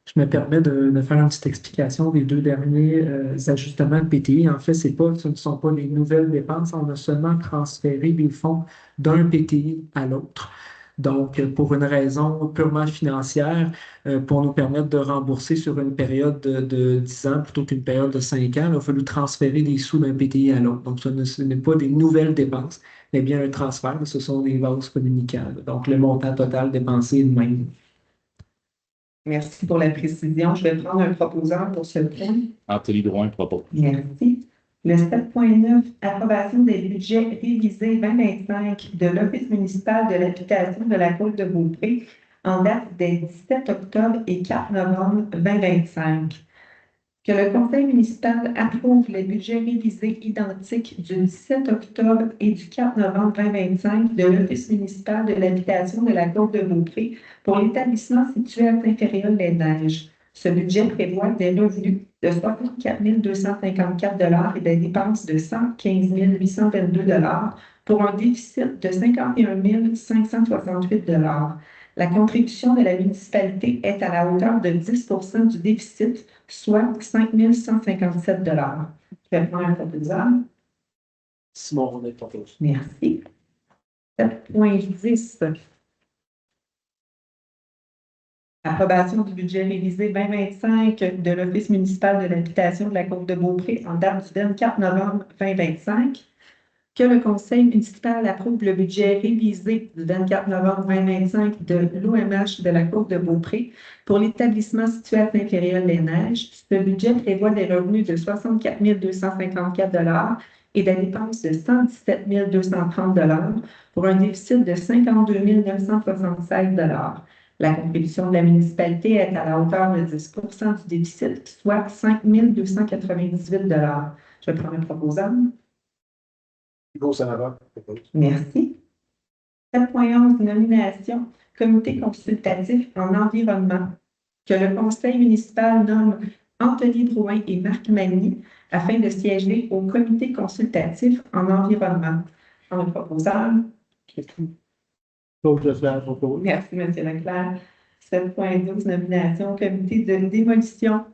je me permets de faire une petite explication des deux derniers ajustements de PTI. En fait, ce ne sont pas les nouvelles dépenses. On a seulement transféré des fonds d'un PTI à l'autre. Donc, pour une raison purement financière, pour nous permettre de rembourser sur une période de 10 ans plutôt qu'une période de 5 ans, il a fallu transférer des sous d'un PTI à l'autre. Donc, ce n'est pas des nouvelles dépenses, mais bien un transfert. Ce sont des vases communicables. Donc, le montant total dépensé est le même.
Merci pour la précision. Je vais prendre un proposeur pour ce point.
Anthony Drouin propose.
Merci. Le 7.9, approbation des budgets révisés 2025 de l'Office municipal de l'habitation de la Côte-de-Beaupré en date des 17 octobre et 4 novembre 2025. Que le conseil municipal approuve les budgets révisés identiques du 17 octobre et du 4 novembre 2025 de l'Office municipal de l'habitation de la Côte-de-Beaupré pour l'établissement situé à Saint-Féréol-les-Neiges. Ce budget prévoit des revenus de 64 254 et des dépenses de 115 822 pour un déficit de 51 568 La contribution de la municipalité est à la hauteur de 10 du déficit, soit 5 157 Je vais prendre un proposeur.
Simon Ronet propose.
Merci. 7.10. Approbation du budget révisé 2025 de l'Office municipal de l'habitation de la Côte-de-Beaupré en date du 24 novembre 2025. Que le conseil municipal approuve le budget révisé du 24 novembre 2025 de l'OMH de la Côte-de-Beaupré pour l'établissement situé à Saint-Féréol-les-Neiges. Ce budget prévoit des revenus de 64 254 et des dépenses de 117 230 pour un déficit de 52 976 La contribution de la municipalité est à la hauteur de 10 du déficit, soit 5 298 Je vais prendre un proposant.
Hugo Sarah propose.
Merci. 7.11, nomination, comité consultatif en environnement. Que le conseil municipal nomme Anthony Drouin et Marc Magny afin de siéger au comité consultatif en environnement. En le proposant.
Claude Leclerc propose.
Merci, M. Leclerc. 7.12, nomination, comité de démolition.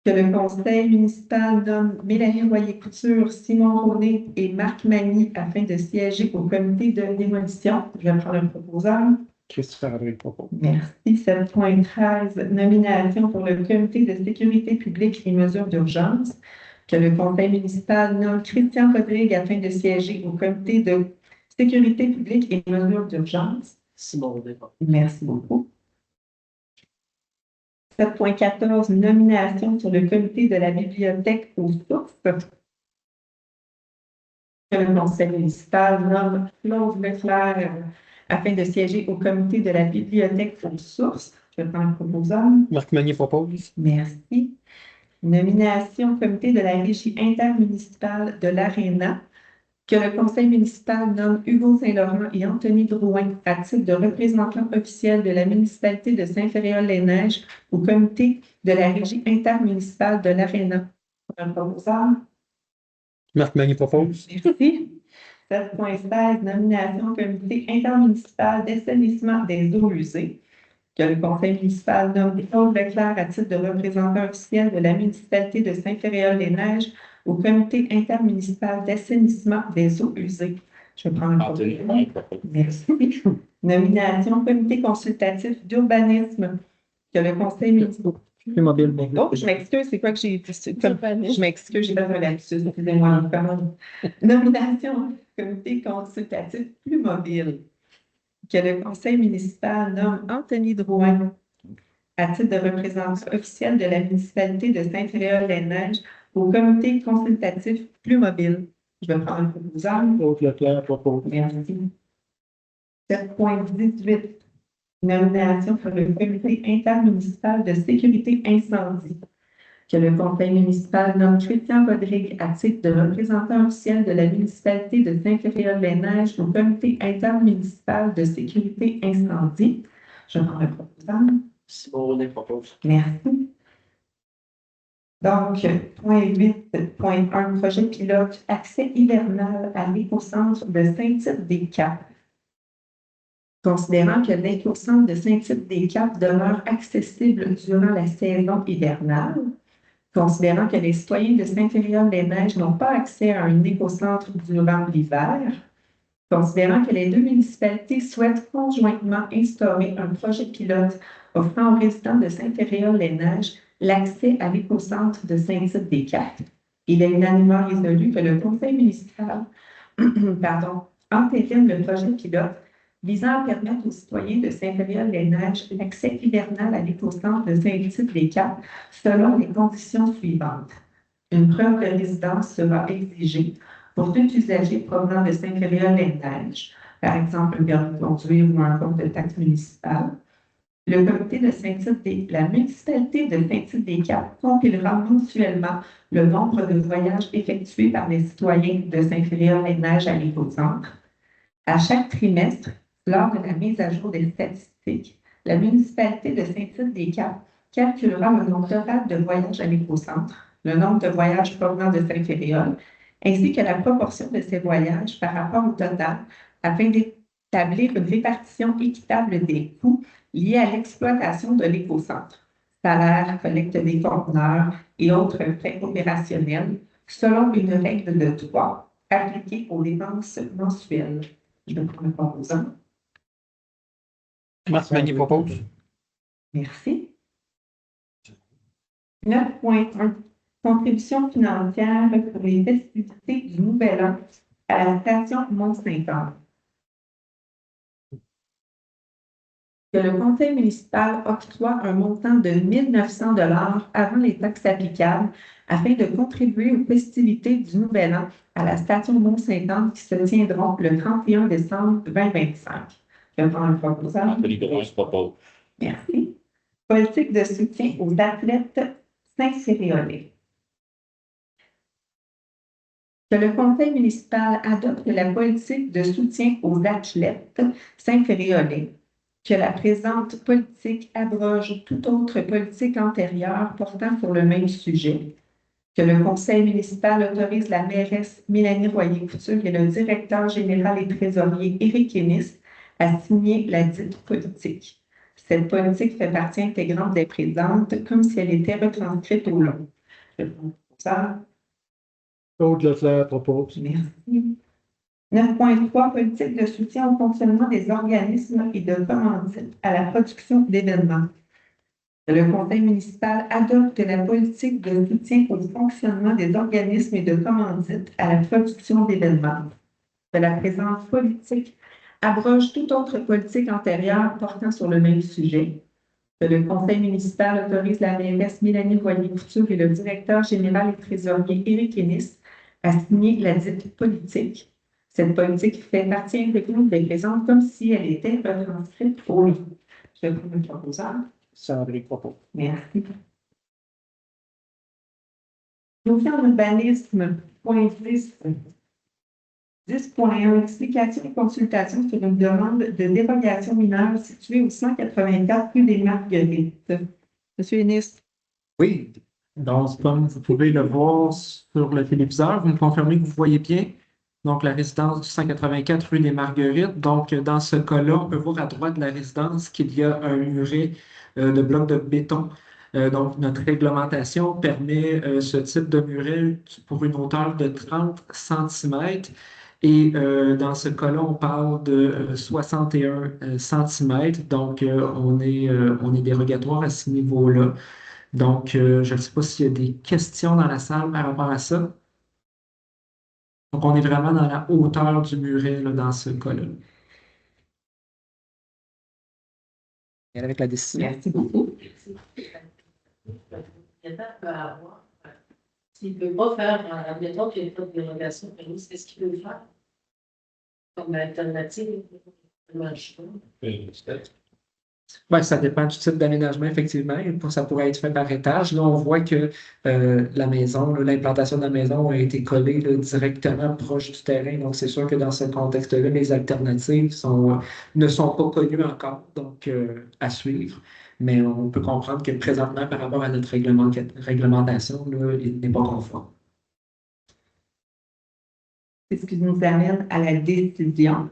Que le conseil municipal nomme Mélanie Royer-Couture, Simon Roné et Marc Magny afin de siéger au comité de démolition. Je vais prendre un proposant.
Christopher André propose.
Merci. 7.13, nomination pour le comité de sécurité publique et mesures d'urgence. Que le conseil municipal nomme Christian Rodrigue afin de siéger au comité de sécurité publique et mesures d'urgence.
Simon Roné propose.
Merci beaucoup. 7.14, nomination sur le comité de la bibliothèque aux sources. Que le conseil municipal nomme Claude Leclerc afin de siéger au comité de la bibliothèque aux sources. Je prends un proposant.
Marc Magny propose.
Merci. Nomination au comité de la régie intermunicipale de l'ARENA. Que le conseil municipal nomme Hugo Saint-Laurent et Anthony Drouin à titre de représentants officiels de la municipalité de Saint-Féréol-les-Neiges au comité de la régie intermunicipale de l'ARENA. Un proposant.
Marc Magny propose.
Merci. 7.16, nomination au comité intermunicipal d'assainissement des eaux usées. Que le conseil municipal nomme Claude Leclerc à titre de représentant officiel de la municipalité de Saint-Féréol-les-Neiges au comité intermunicipal d'assainissement des eaux usées. Je vais prendre un proposant. Merci. Nomination au comité consultatif d'urbanisme. Que le conseil municipal.
Plus mobile, mais
Oh, je m'excuse, c'est quoi que j'ai dit? Je m'excuse, j'ai pas de lapsus, excusez-moi. Nomination comité consultatif plus mobile. Que le conseil municipal nomme Anthony Drouin à titre de représentant officiel de la municipalité de Saint-Féréol-les-Neiges au comité consultatif plus mobile. Je vais prendre un proposant.
Claude Leclerc propose.
Merci. 7.18. Nomination pour le comité intermunicipal de sécurité incendie. Que le conseil municipal nomme Christian Rodrigue à titre de représentant officiel de la municipalité de Saint-Féréol-les-Neiges au comité intermunicipal de sécurité incendie. Je prends le proposant.
Simon Roné propose.
Merci. Donc, point 8.1, projet pilote, accès hivernal à l'écocentre de Saint-Tite-des-Caps. Considérant que l'écocentre de Saint-Tite-des-Caps demeure accessible durant la saison hivernale, considérant que les citoyens de Saint-Féréol-les-Neiges n'ont pas accès à un écocentre durant l'hiver, considérant que les deux municipalités souhaitent conjointement instaurer un projet pilote offrant aux résidents de Saint-Féréol-les-Neiges l'accès à l'écocentre de Saint-Tite-des-Caps, il est unanimement résolu que le conseil municipal entérine le projet pilote visant à permettre aux citoyens de Saint-Féréol-les-Neiges l'accès hivernal à l'écocentre de Saint-Tite-des-Caps selon les conditions suivantes. Une preuve de résidence sera exigée pour tout usager provenant de Saint-Féréol-les-Neiges, par exemple un permis de conduire ou un compte de taxe municipale. Le comité de la municipalité de Saint-Tite-des-Caps compilera mensuellement le nombre de voyages effectués par les citoyens de Saint-Féréol-les-Neiges à l'écocentre. À chaque trimestre, lors de la mise à jour des statistiques, la municipalité de Saint-Tite-des-Caps calculera le nombre total de voyages à l'écocentre, le nombre de voyages provenant de Saint-Féréol, ainsi que la proportion de ces voyages par rapport au total, afin d'établir une répartition équitable des coûts liés à l'exploitation de l'écocentre, salaire, collecte des conteneurs et autres frais opérationnels, selon une règle de 3 appliquée aux dépenses mensuelles. Je vais prendre un proposant.
Marc Magny propose.
Merci. 9.1. Contribution financière pour les festivités du Nouvel An à la station Mont-Saint-Anne. Que le conseil municipal octroie un montant de 1 900 $ avant les taxes applicables afin de contribuer aux festivités du Nouvel An à la station Mont-Saint-Anne qui se tiendront le 31 décembre 2025. Je prends un proposal.
Anthony Drouin se propose.
Merci. Politique de soutien aux athlètes Saint-Céréolais. Que le conseil municipal adopte la politique de soutien aux athlètes Saint-Céréolais. Que la présente politique abroge toute autre politique antérieure portant sur le même sujet. Que le conseil municipal autorise la mairesse Mélanie Royer-Couture et le directeur général et trésorier Éric Ennis à signer la dite politique. Cette politique fait partie intégrante des présentes, comme si elle était retranscrite au long. Je prends ça.
Claude Leclerc propose.
Merci. 9.3. Politique de soutien au fonctionnement des organismes et de commandites à la production d'événements. Le conseil municipal adopte la politique de soutien au fonctionnement des organismes et de commandites à la production d'événements. La présente politique abroge toute autre politique antérieure portant sur le même sujet. Le conseil municipal autorise la mairesse Mélanie Royer-Couture et le directeur général et trésorier Éric Ennis à signer la dite politique. Cette politique fait partie intégrante des présentes comme si elle était retranscrite au long. Je vais prendre le proposal.
Sandrine propose.
Merci. Dossier en urbanisme, point 10. 10.1. Explication et consultation sur une demande de dérogation mineure située au 184 rue des Marguerites. Monsieur Ennis.
Oui, donc comme vous pouvez le voir sur le téléviseur, vous me confirmez que vous voyez bien. Donc, la résidence du 184 rue des Marguerites. Donc, dans ce cas-là, on peut voir à droite de la résidence qu'il y a un muret de blocs de béton. Donc, notre réglementation permet ce type de muret pour une hauteur de 30 cm. Et dans ce cas-là, on parle de 61 cm. Donc, on est dérogatoire à ce niveau-là. Donc, je ne sais pas s'il y a des questions dans la salle par rapport à ça. Donc, on est vraiment dans la hauteur du muret là, dans ce cas-là. Et avec la décision.
Merci beaucoup.
S'il ne peut pas faire, admettons qu'il n'y a pas de dérogation, qu'est-ce qu'il peut faire comme alternative?
Oui, ça dépend du type d'aménagement, effectivement. Ça pourrait être fait par étage. Là, on voit que la maison, l'implantation de la maison a été collée là, directement proche du terrain. Donc, c'est sûr que dans ce contexte-là, les alternatives ne sont pas connues encore, donc à suivre. Mais on peut comprendre que présentement, par rapport à notre réglementation, là, il n'est pas conforme.
C'est ce qui nous amène à la décision.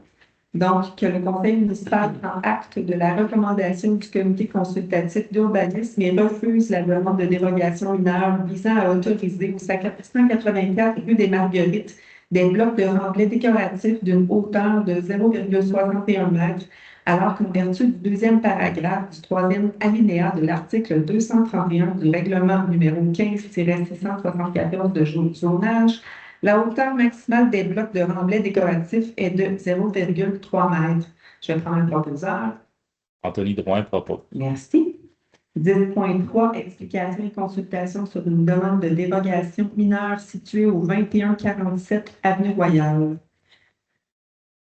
Donc, que le conseil municipal prend acte de la recommandation du comité consultatif d'urbanisme et refuse la demande de dérogation mineure visant à autoriser au 184 rue des Marguerites des blocs de remblais décoratifs d'une hauteur de 0,61 m, alors qu'en vertu du deuxième paragraphe du troisième alinéa de l'article 231 du règlement numéro 15-674 de zonage, la hauteur maximale des blocs de remblais décoratifs est de 0,3 m. Je vais prendre le proposeur.
Anthony Drouin propose.
Merci. 10.3. Explication et consultation sur une demande de dérogation mineure située au 2147 Avenue Royale.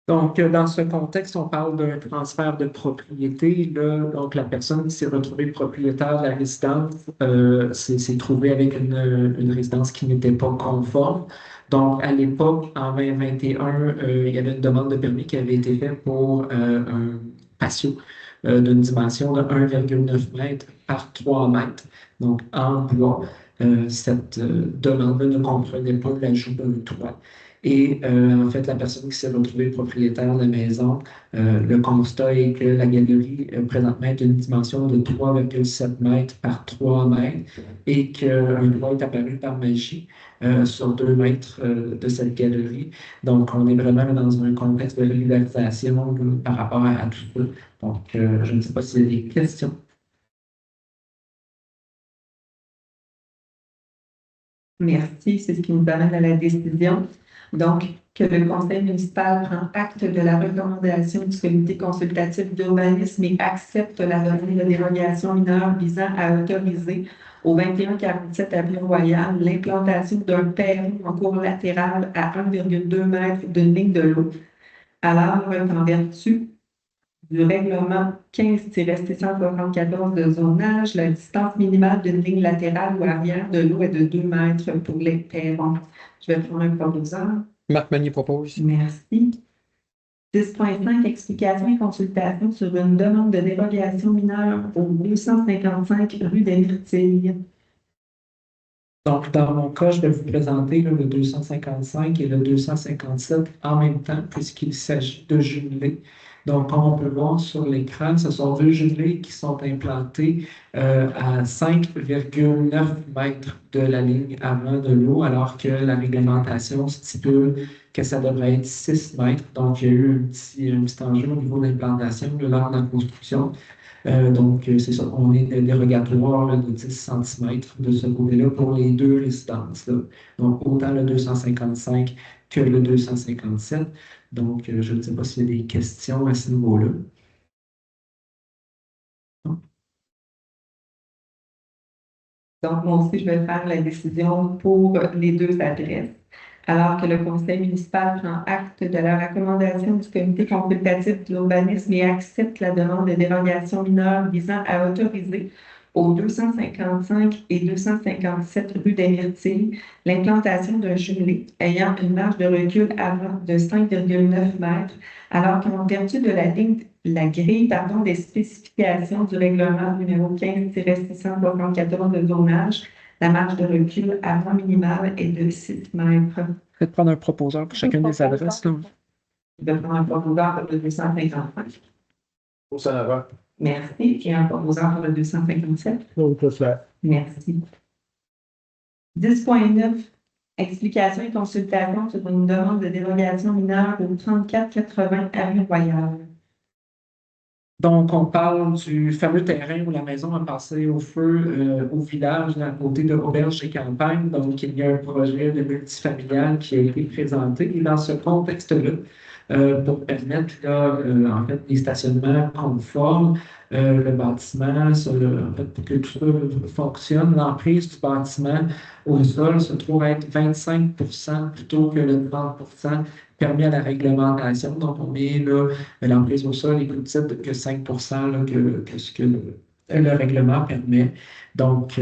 Donc, dans ce contexte, on parle d'un transfert de propriété. Là. Donc, la personne qui s'est retrouvée propriétaire de la résidence s'est trouvée avec une résidence qui n'était pas conforme. Donc, à l'époque, en 2021, il y avait une demande de permis qui avait été faite pour un patio d'une dimension de 1,9 m par 3 m. Donc, en bois, cette demande-là ne comprenait pas l'ajout d'un toit. Et en fait, la personne qui s'est retrouvée propriétaire de la maison, le constat est que la galerie présentement est d'une dimension de 3,7 m par 3 m et qu'un toit est apparu par magie sur 2 mètres de cette galerie. Donc, on est vraiment dans un contexte de régularisation par rapport à tout ça. Donc, je ne sais pas s'il y a des questions.
Merci, c'est ce qui nous amène à la décision. Donc, que le conseil municipal prend acte de la recommandation du comité consultatif d'urbanisme et accepte la demande de dérogation mineure visant à autoriser au 2147 avenue Royale l'implantation d'un perron en cours latéral à 1,2 m d'une ligne de l'eau, alors qu'en vertu du règlement 15-674 de zonage, la distance minimale d'une ligne latérale ou arrière de l'eau est de 2 mètres pour les perrons. Je vais prendre un proposeur.
Marc Magnier propose.
Merci. 10.5, explication et consultation sur une demande de dérogation mineure au 255 rue des Myrtilles.
Donc, dans mon cas, je vais vous présenter là, le 255 et le 257 en même temps, puisqu'il s'agit de jumelés. Donc, comme on peut voir sur l'écran, ce sont deux jumelés qui sont implantés à 5,9 mètres de la ligne avant de l'eau, alors que la réglementation stipule que ça devrait être 6 mètres. Donc, il y a eu un petit enjeu au niveau de l'implantation lors de la construction. Donc, c'est ça, on est dérogatoire là, de 10 cm de ce côté-là pour les deux résidences, là. Donc, autant le 255 que le 257. Donc, je ne sais pas s'il y a des questions à ce niveau-là.
Donc, moi aussi, je vais faire la décision pour les deux adresses. Alors que le conseil municipal prend acte de la recommandation du comité consultatif de l'urbanisme et accepte la demande de dérogation mineure visant à autoriser aux 255 et 257 rue des Myrtilles l'implantation d'un jumelé ayant une marge de recul avant de 5,9 mètres, alors qu'en vertu de la grille des spécifications du règlement numéro 15-674 de zonage, la marge de recul avant minimale est de 6 mètres.
Faites prendre un proposeur pour chacune des adresses, là.
Je vais prendre un proposeur pour le 255.
Pour ça va.
Merci. Et un proposeur pour le 257.
Claude Lefleur.
Merci. 10.9. Explication et consultation sur une demande de dérogation mineure au 3480 avenue Royale.
Donc, on parle du fameux terrain où la maison a passé au feu au village, à côté de Auberge et Campagne. Donc, il y a un projet de multifamilial qui a été présenté. Et dans ce contexte-là, pour permettre là, en fait, des stationnements conformes, le bâtiment, en fait, pour que tout ça fonctionne, l'emprise du bâtiment au sol se trouve être 25% plutôt que le 30% permis à la réglementation. Donc, on met là, l'emprise au sol est plus petite que 5% là, que ce que le règlement permet. Donc,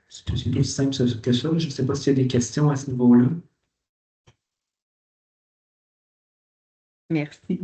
c'est aussi simple que ça. Je ne sais pas s'il y a des questions à ce niveau-là.
Merci.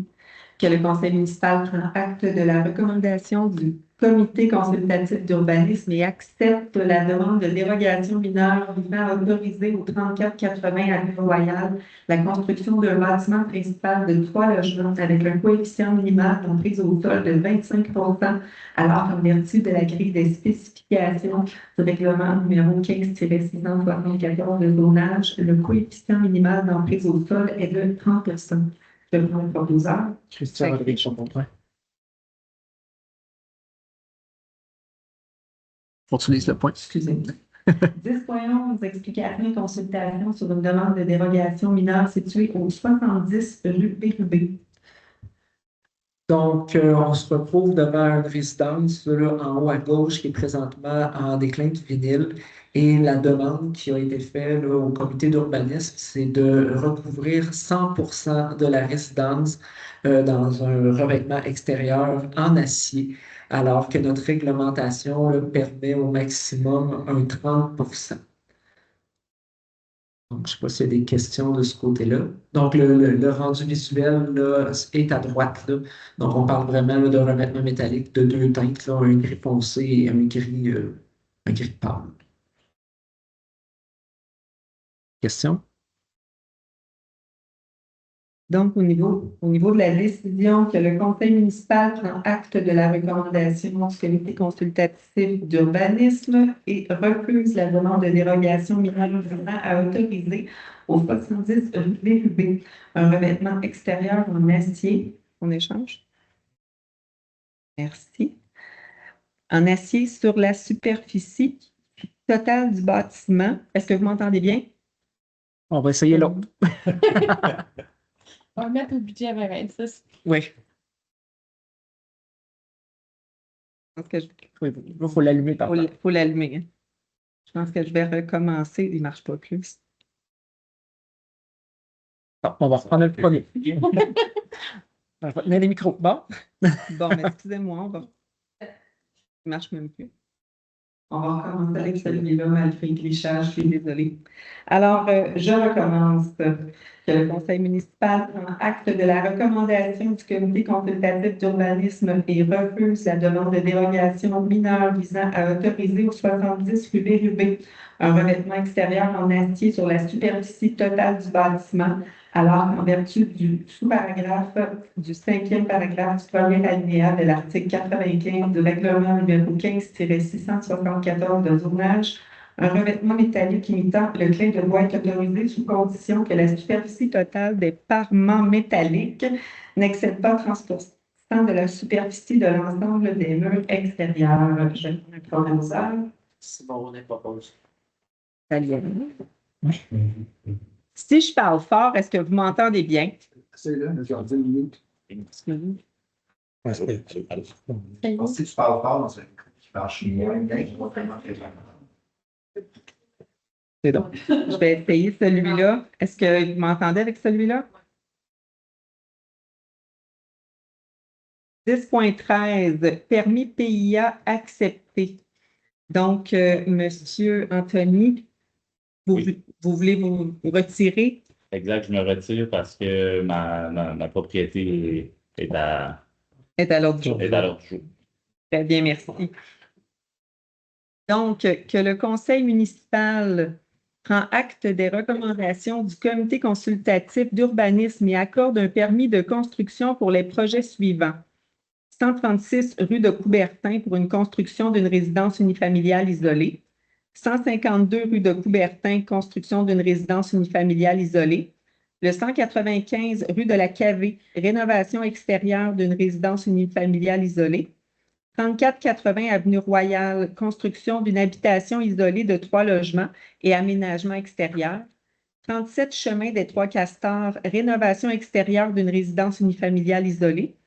Que le conseil municipal prend acte de la recommandation du comité consultatif d'urbanisme et accepte la demande de dérogation mineure visant à autoriser au 3480 avenue Royale la construction d'un bâtiment principal de 3 logements avec un coefficient minimal d'emprise au sol de 25%, alors qu'en vertu de la grille des spécifications du règlement numéro 15-674 de zonage, le coefficient minimal d'emprise au sol est de 30%. Je vais prendre un proposeur.
Christian Rodrigue Champollion.
Faut que tu lises le point.
Excusez-moi. 10.11, explication et consultation sur une demande de dérogation mineure située au 70 rue Bérubé.
Donc, on se retrouve devant une résidence là, en haut à gauche qui est présentement en déclin de vinyle. Et la demande qui a été faite là, au comité d'urbanisme, c'est de recouvrir 100% de la résidence dans un revêtement extérieur en acier, alors que notre réglementation là, permet au maximum un 30%. Donc, je ne sais pas s'il y a des questions de ce côté-là. Donc, le rendu visuel là, est à droite. Là. Donc, on parle vraiment là, de revêtement métallique de deux teintes, là, un gris foncé et un gris pâle. Question?
Donc, au niveau de la décision que le conseil municipal prend acte de la recommandation du comité consultatif d'urbanisme et refuse la demande de dérogation mineure visant à autoriser au 70 rue Bérubé un revêtement extérieur en acier. On échange? Merci. En acier sur la superficie totale du bâtiment. Est-ce que vous m'entendez bien?
On va essayer l'autre.
On va mettre au budget 2026.
Oui.
Je pense que
Oui, il faut l'allumer par là.
faut l'allumer, hein. Je pense que je vais recommencer. Il ne marche pas plus.
Bon, on va reprendre le premier. On va tenir les micros. Bon.
Bon, mais excusez-moi, il ne marche même plus. On va recommencer avec celui-là, malgré le glitchage, je suis désolée. Alors, je recommence. Que le conseil municipal prend acte de la recommandation du comité consultatif d'urbanisme et refuse la demande de dérogation mineure visant à autoriser au 70 rue Bérubé un revêtement extérieur en acier sur la superficie totale du bâtiment, alors qu'en vertu du sous-paragraphe du 5e paragraphe du premier alinéa de l'article 95 du règlement numéro 15-674 de zonage, un revêtement métallique imitant le clin de bois est autorisé sous condition que la superficie totale des parements métalliques n'excède pas 30% de la superficie de l'ensemble des murs extérieurs. Je vais prendre un proposeur.
C'est bon, on est propose.
Si je parle fort, est-ce que vous m'entendez bien?
C'est là, genre 10 minutes. Ouais, c'est
Si tu parles fort, c'est qui parle chinois, je vois vraiment très bien.
C'est donc. Je vais essayer celui-là. Est-ce que vous m'entendez avec celui-là? 10.13, permis PIA accepté. Donc, Monsieur Anthony, vous voulez vous retirer?
Exact, je me retire parce que ma propriété est à
L'ordre du jour.
l'ordre du jour.
Très bien, merci. Donc, que le conseil municipal prend acte des recommandations du comité consultatif d'urbanisme et accorde un permis de construction pour les projets suivants. 136 rue de Coubertin pour une construction d'une résidence unifamiliale isolée. 152 rue de Coubertin, construction d'une résidence unifamiliale isolée. Le 195 rue de la Cavée, rénovation extérieure d'une résidence unifamiliale isolée. 3480 avenue Royale, construction d'une habitation isolée de 3 logements et aménagement extérieur. 37 chemin des Trois Castors, rénovation extérieure d'une résidence unifamiliale isolée.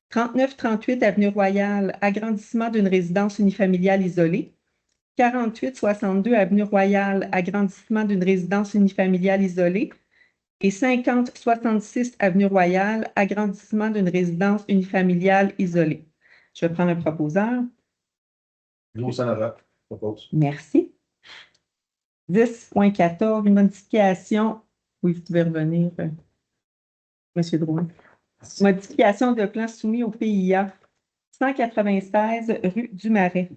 3938 avenue Royale, agrandissement d'une résidence unifamiliale isolée. 4862 avenue Royale, agrandissement d'une résidence unifamiliale isolée. Et 5066 avenue Royale, agrandissement d'une résidence unifamiliale isolée. Je vais prendre un proposeur.
Gros Sanara, propose.
Merci. 10.14, modification. Oui, vous pouvez revenir, Monsieur Drouin. Modification de plan soumis au PIA. 196 rue du Marais.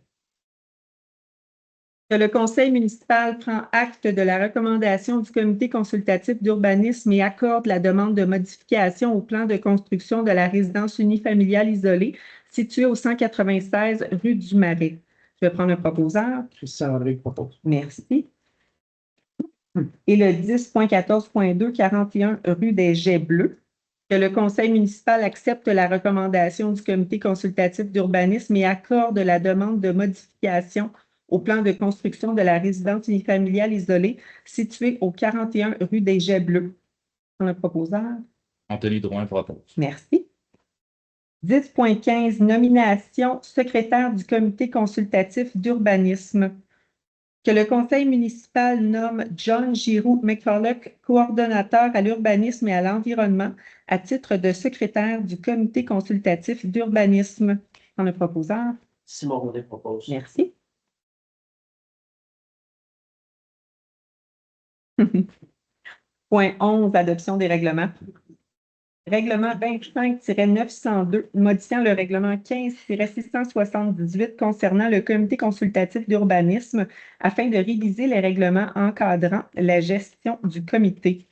Que le conseil municipal prend acte de la recommandation du comité consultatif d'urbanisme et accorde la demande de modification au plan de construction de la résidence unifamiliale isolée située au 196 rue du Marais. Je vais prendre un proposeur.
Christian André propose.
Merci. Et le 10.14.2, 41 rue des Jets Bleus. Que le conseil municipal accepte la recommandation du comité consultatif d'urbanisme et accorde la demande de modification au plan de construction de la résidence unifamiliale isolée située au 41 rue des Jets Bleus. On a proposeur.
Anthony Drouin propose.
Merci. 10.15, nomination secrétaire du comité consultatif d'urbanisme. Que le conseil municipal nomme John Giroux McCulloch, coordonnateur à l'urbanisme et à l'environnement, à titre de secrétaire du comité consultatif d'urbanisme. On a proposeur.
Simon Rodet propose.
Merci. Point 11, adoption des règlements. Règlement 25-902, modifiant le règlement 15-678 concernant le comité consultatif d'urbanisme afin de réviser les règlements encadrant la gestion du comité.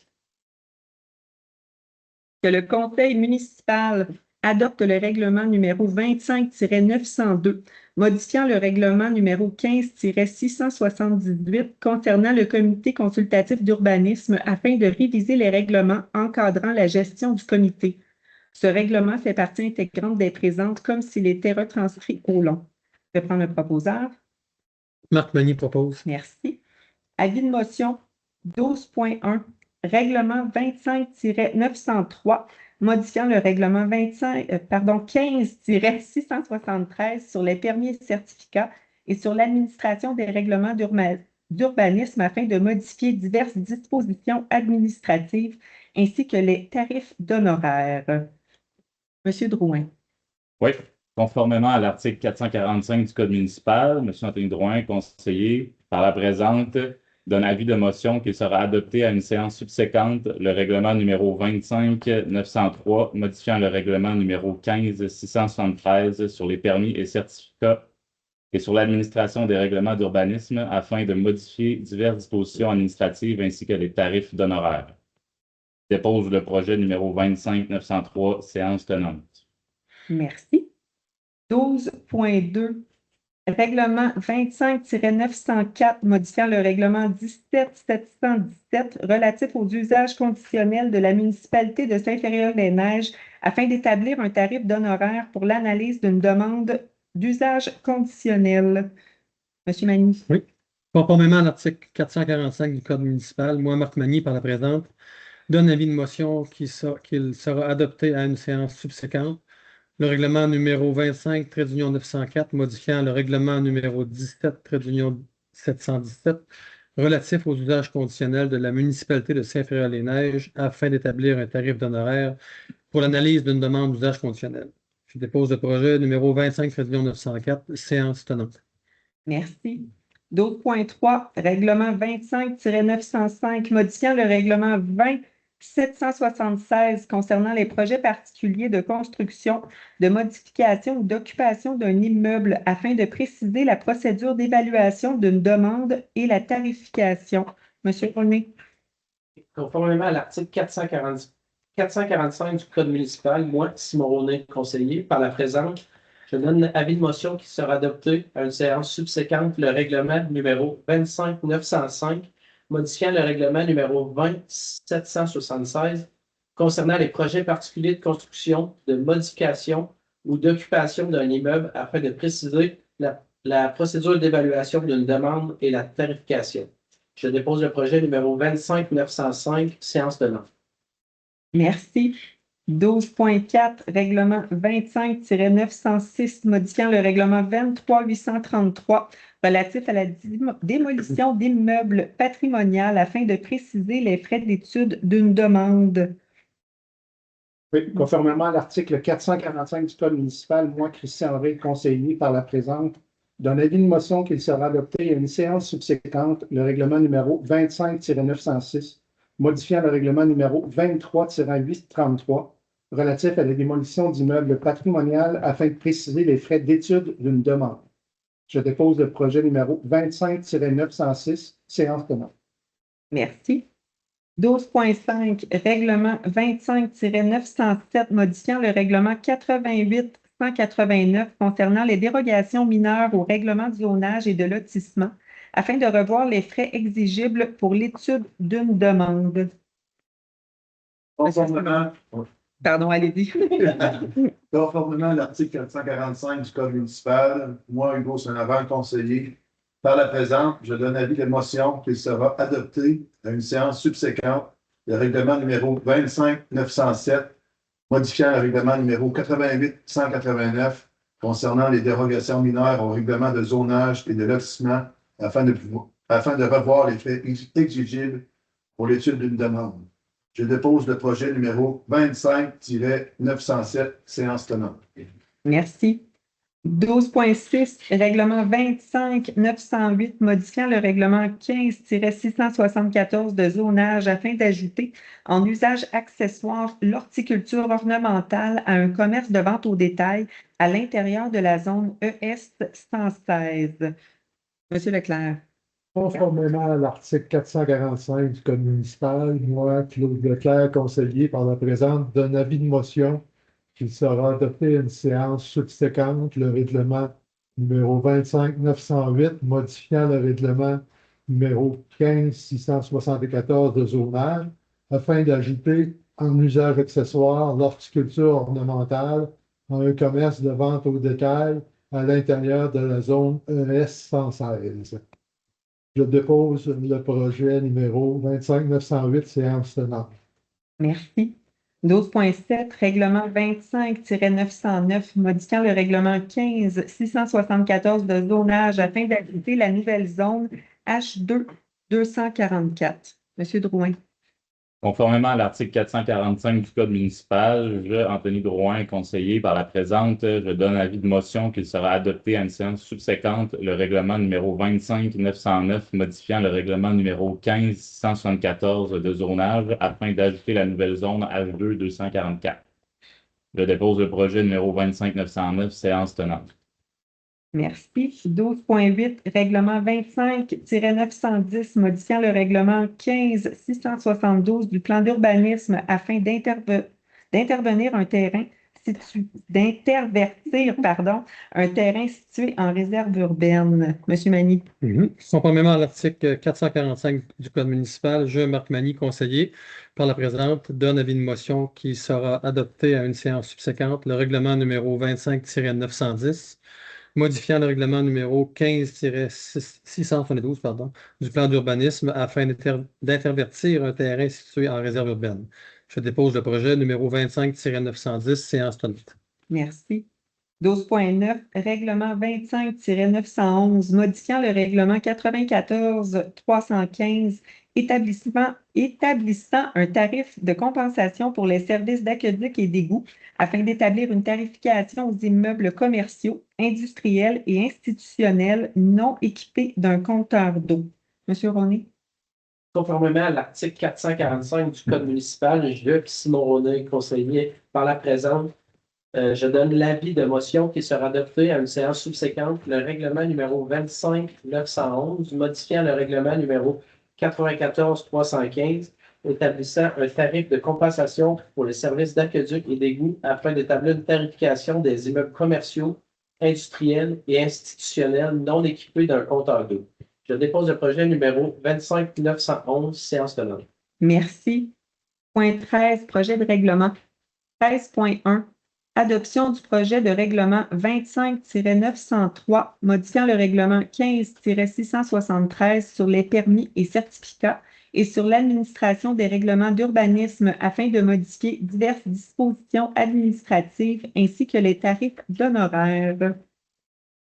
Que le conseil municipal adopte le règlement numéro 25-902, modifiant le règlement numéro 15-678 concernant le comité consultatif d'urbanisme afin de réviser les règlements encadrant la gestion du comité. Ce règlement fait partie intégrante des présentes comme s'il était retranscrit au long. Je vais prendre le proposeur.
Marc Magny propose.
Merci. Avis de motion 12.1, règlement 25-903, modifiant le règlement 15-673 sur les permis et certificats et sur l'administration des règlements d'urbanisme afin de modifier diverses dispositions administratives ainsi que les tarifs d'honoraires. Monsieur Drouin.
Oui, conformément à l'article 445 du Code municipal, M. Anthony Drouin, conseiller, par la présente, donne avis de motion qu'il sera adopté à une séance subséquente le règlement numéro 25-903, modifiant le règlement numéro 15-673 sur les permis et certificats et sur l'administration des règlements d'urbanisme afin de modifier diverses dispositions administratives ainsi que les tarifs d'honoraires. Dépose le projet numéro 25-903, séance tenante.
Merci. 12.2, règlement 25-904, modifiant le règlement 17-717 relatif aux usages conditionnels de la municipalité de Saint-Féréol-les-Neiges afin d'établir un tarif d'honoraires pour l'analyse d'une demande d'usage conditionnel. Monsieur Magny.
Oui. Conformément à l'article 445 du Code municipal, moi, Marc Magny, par la présente, donne avis de motion qu'il sera adopté à une séance subséquente le règlement numéro 25-904, modifiant le règlement numéro 17-717, relatif aux usages conditionnels de la municipalité de Saint-Féréol-les-Neiges afin d'établir un tarif d'honoraires pour l'analyse d'une demande d'usage conditionnel. Je dépose le projet numéro 25-904, séance tenante.
Merci. 12.3, règlement 25-905, modifiant le règlement 20-776 concernant les projets particuliers de construction, de modification ou d'occupation d'un immeuble afin de préciser la procédure d'évaluation d'une demande et la tarification. Monsieur René.
Conformément à l'article 445 du Code municipal, moi, Simon René, conseiller, par la présente, je donne avis de motion qui sera adopté à une séance subséquente le règlement numéro 25-905, modifiant le règlement numéro 20-776 concernant les projets particuliers de construction, de modification ou d'occupation d'un immeuble afin de préciser la procédure d'évaluation d'une demande et la tarification. Je dépose le projet numéro 25-905, séance tenante.
Merci. 12.4, règlement 25-906, modifiant le règlement 23-833 relatif à la démolition d'immeubles patrimoniaux afin de préciser les frais d'étude d'une demande.
Oui, conformément à l'article 445 du Code municipal, moi, Christian Henry, conseiller par la présente, donne avis de motion qu'il sera adopté à une séance subséquente le règlement numéro 25-906, modifiant le règlement numéro 23-833 relatif à la démolition d'immeubles patrimoniaux afin de préciser les frais d'étude d'une demande. Je dépose le projet numéro 25-906, séance tenante.
Merci. 12.5, règlement 25-907, modifiant le règlement 88-189 concernant les dérogations mineures au règlement du zonage et de lotissement afin de revoir les frais exigibles pour l'étude d'une demande. Pardon, allez-y.
Conformément à l'article 445 du Code municipal, moi, Hugo Saint-Laval, conseiller, par la présente, je donne avis de motion qu'il sera adopté à une séance subséquente le règlement numéro 25-907, modifiant le règlement numéro 88-189 concernant les dérogations mineures au règlement de zonage et de lotissement afin de revoir les frais exigibles pour l'étude d'une demande. Je dépose le projet numéro 25-907, séance tenante.
Merci. 12.6, règlement 25-908, modifiant le règlement 15-674 de zonage afin d'ajouter en usage accessoire l'horticulture ornementale à un commerce de vente au détail à l'intérieur de la zone ES 116. Monsieur Leclerc.
Conformément à l'article 445 du Code municipal, moi, Claude Leclerc, conseiller par la présente, donne avis de motion qu'il sera adopté à une séance subséquente le règlement numéro 25-908, modifiant le règlement numéro 15-674 de zonage, afin d'ajouter en usage accessoire l'horticulture ornementale à un commerce de vente au détail à l'intérieur de la zone ES 116. Je dépose le projet numéro 25908, séance tenante.
Merci. 12.7, règlement 25-909, modifiant le règlement 15-674 de zonage afin d'ajouter la nouvelle zone H2 244. Monsieur Drouin.
Conformément à l'article 445 du Code municipal, je, Anthony Drouin, conseiller par la présente, je donne avis de motion qu'il sera adopté à une séance subséquente le règlement numéro 25-909 modifiant le règlement numéro 15-674 de zonage afin d'ajouter la nouvelle zone H2 244. Je dépose le projet numéro 25-909, séance tenante.
Merci. 12.8, règlement 25-910, modifiant le règlement 15-672 du plan d'urbanisme afin d'intervertir un terrain situé en réserve urbaine. Monsieur Magny.
Conformément à l'article 445 du Code municipal, je, Marc Magny, conseiller, par la présente, donne avis de motion qui sera adopté à une séance subséquente le règlement numéro 25-910, modifiant le règlement numéro 15-672 du plan d'urbanisme afin d'intervertir un terrain situé en réserve urbaine. Je dépose le projet numéro 25-910, séance tenante.
Merci. 12.9, règlement 25-911, modifiant le règlement 94-315, établissant un tarif de compensation pour les services d'aqueduc et d'égout afin d'établir une tarification aux immeubles commerciaux, industriels et institutionnels non équipés d'un compteur d'eau. Monsieur Roney.
Conformément à l'article 445 du Code municipal, je, Simon Roney, conseiller par la présente, je donne l'avis de motion qui sera adopté à une séance subséquente le règlement numéro 25-911, modifiant le règlement numéro 94-315, établissant un tarif de compensation pour les services d'aqueduc et d'égout afin d'établir une tarification des immeubles commerciaux, industriels et institutionnels non équipés d'un compteur d'eau. Je dépose le projet numéro 25-911, séance tenante.
Merci. Point 13, projet de règlement. 13.1. Adoption du projet de règlement 25-903, modifiant le règlement 15-673 sur les permis et certificats et sur l'administration des règlements d'urbanisme afin de modifier diverses dispositions administratives ainsi que les tarifs d'honoraires.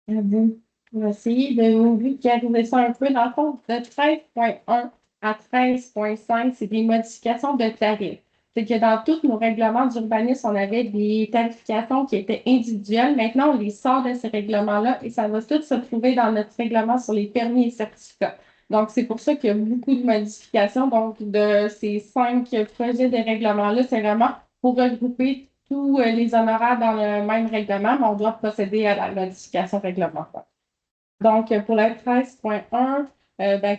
À vous. On va essayer de vous vulgariser ça un peu. Dans le fond, de 13.1 à 13.5, c'est des modifications de tarifs. C'est que dans tous nos règlements d'urbanisme, on avait des tarifications qui étaient individuelles. Maintenant, on les sort de ces règlements-là et ça va tout se trouver dans notre règlement sur les permis et certificats. Donc, c'est pour ça qu'il y a beaucoup de modifications. Donc, de ces 5 projets de règlements-là, c'est vraiment pour regrouper tous les honoraires dans le même règlement, mais on doit procéder à la modification réglementaire. Donc, pour la 13.1,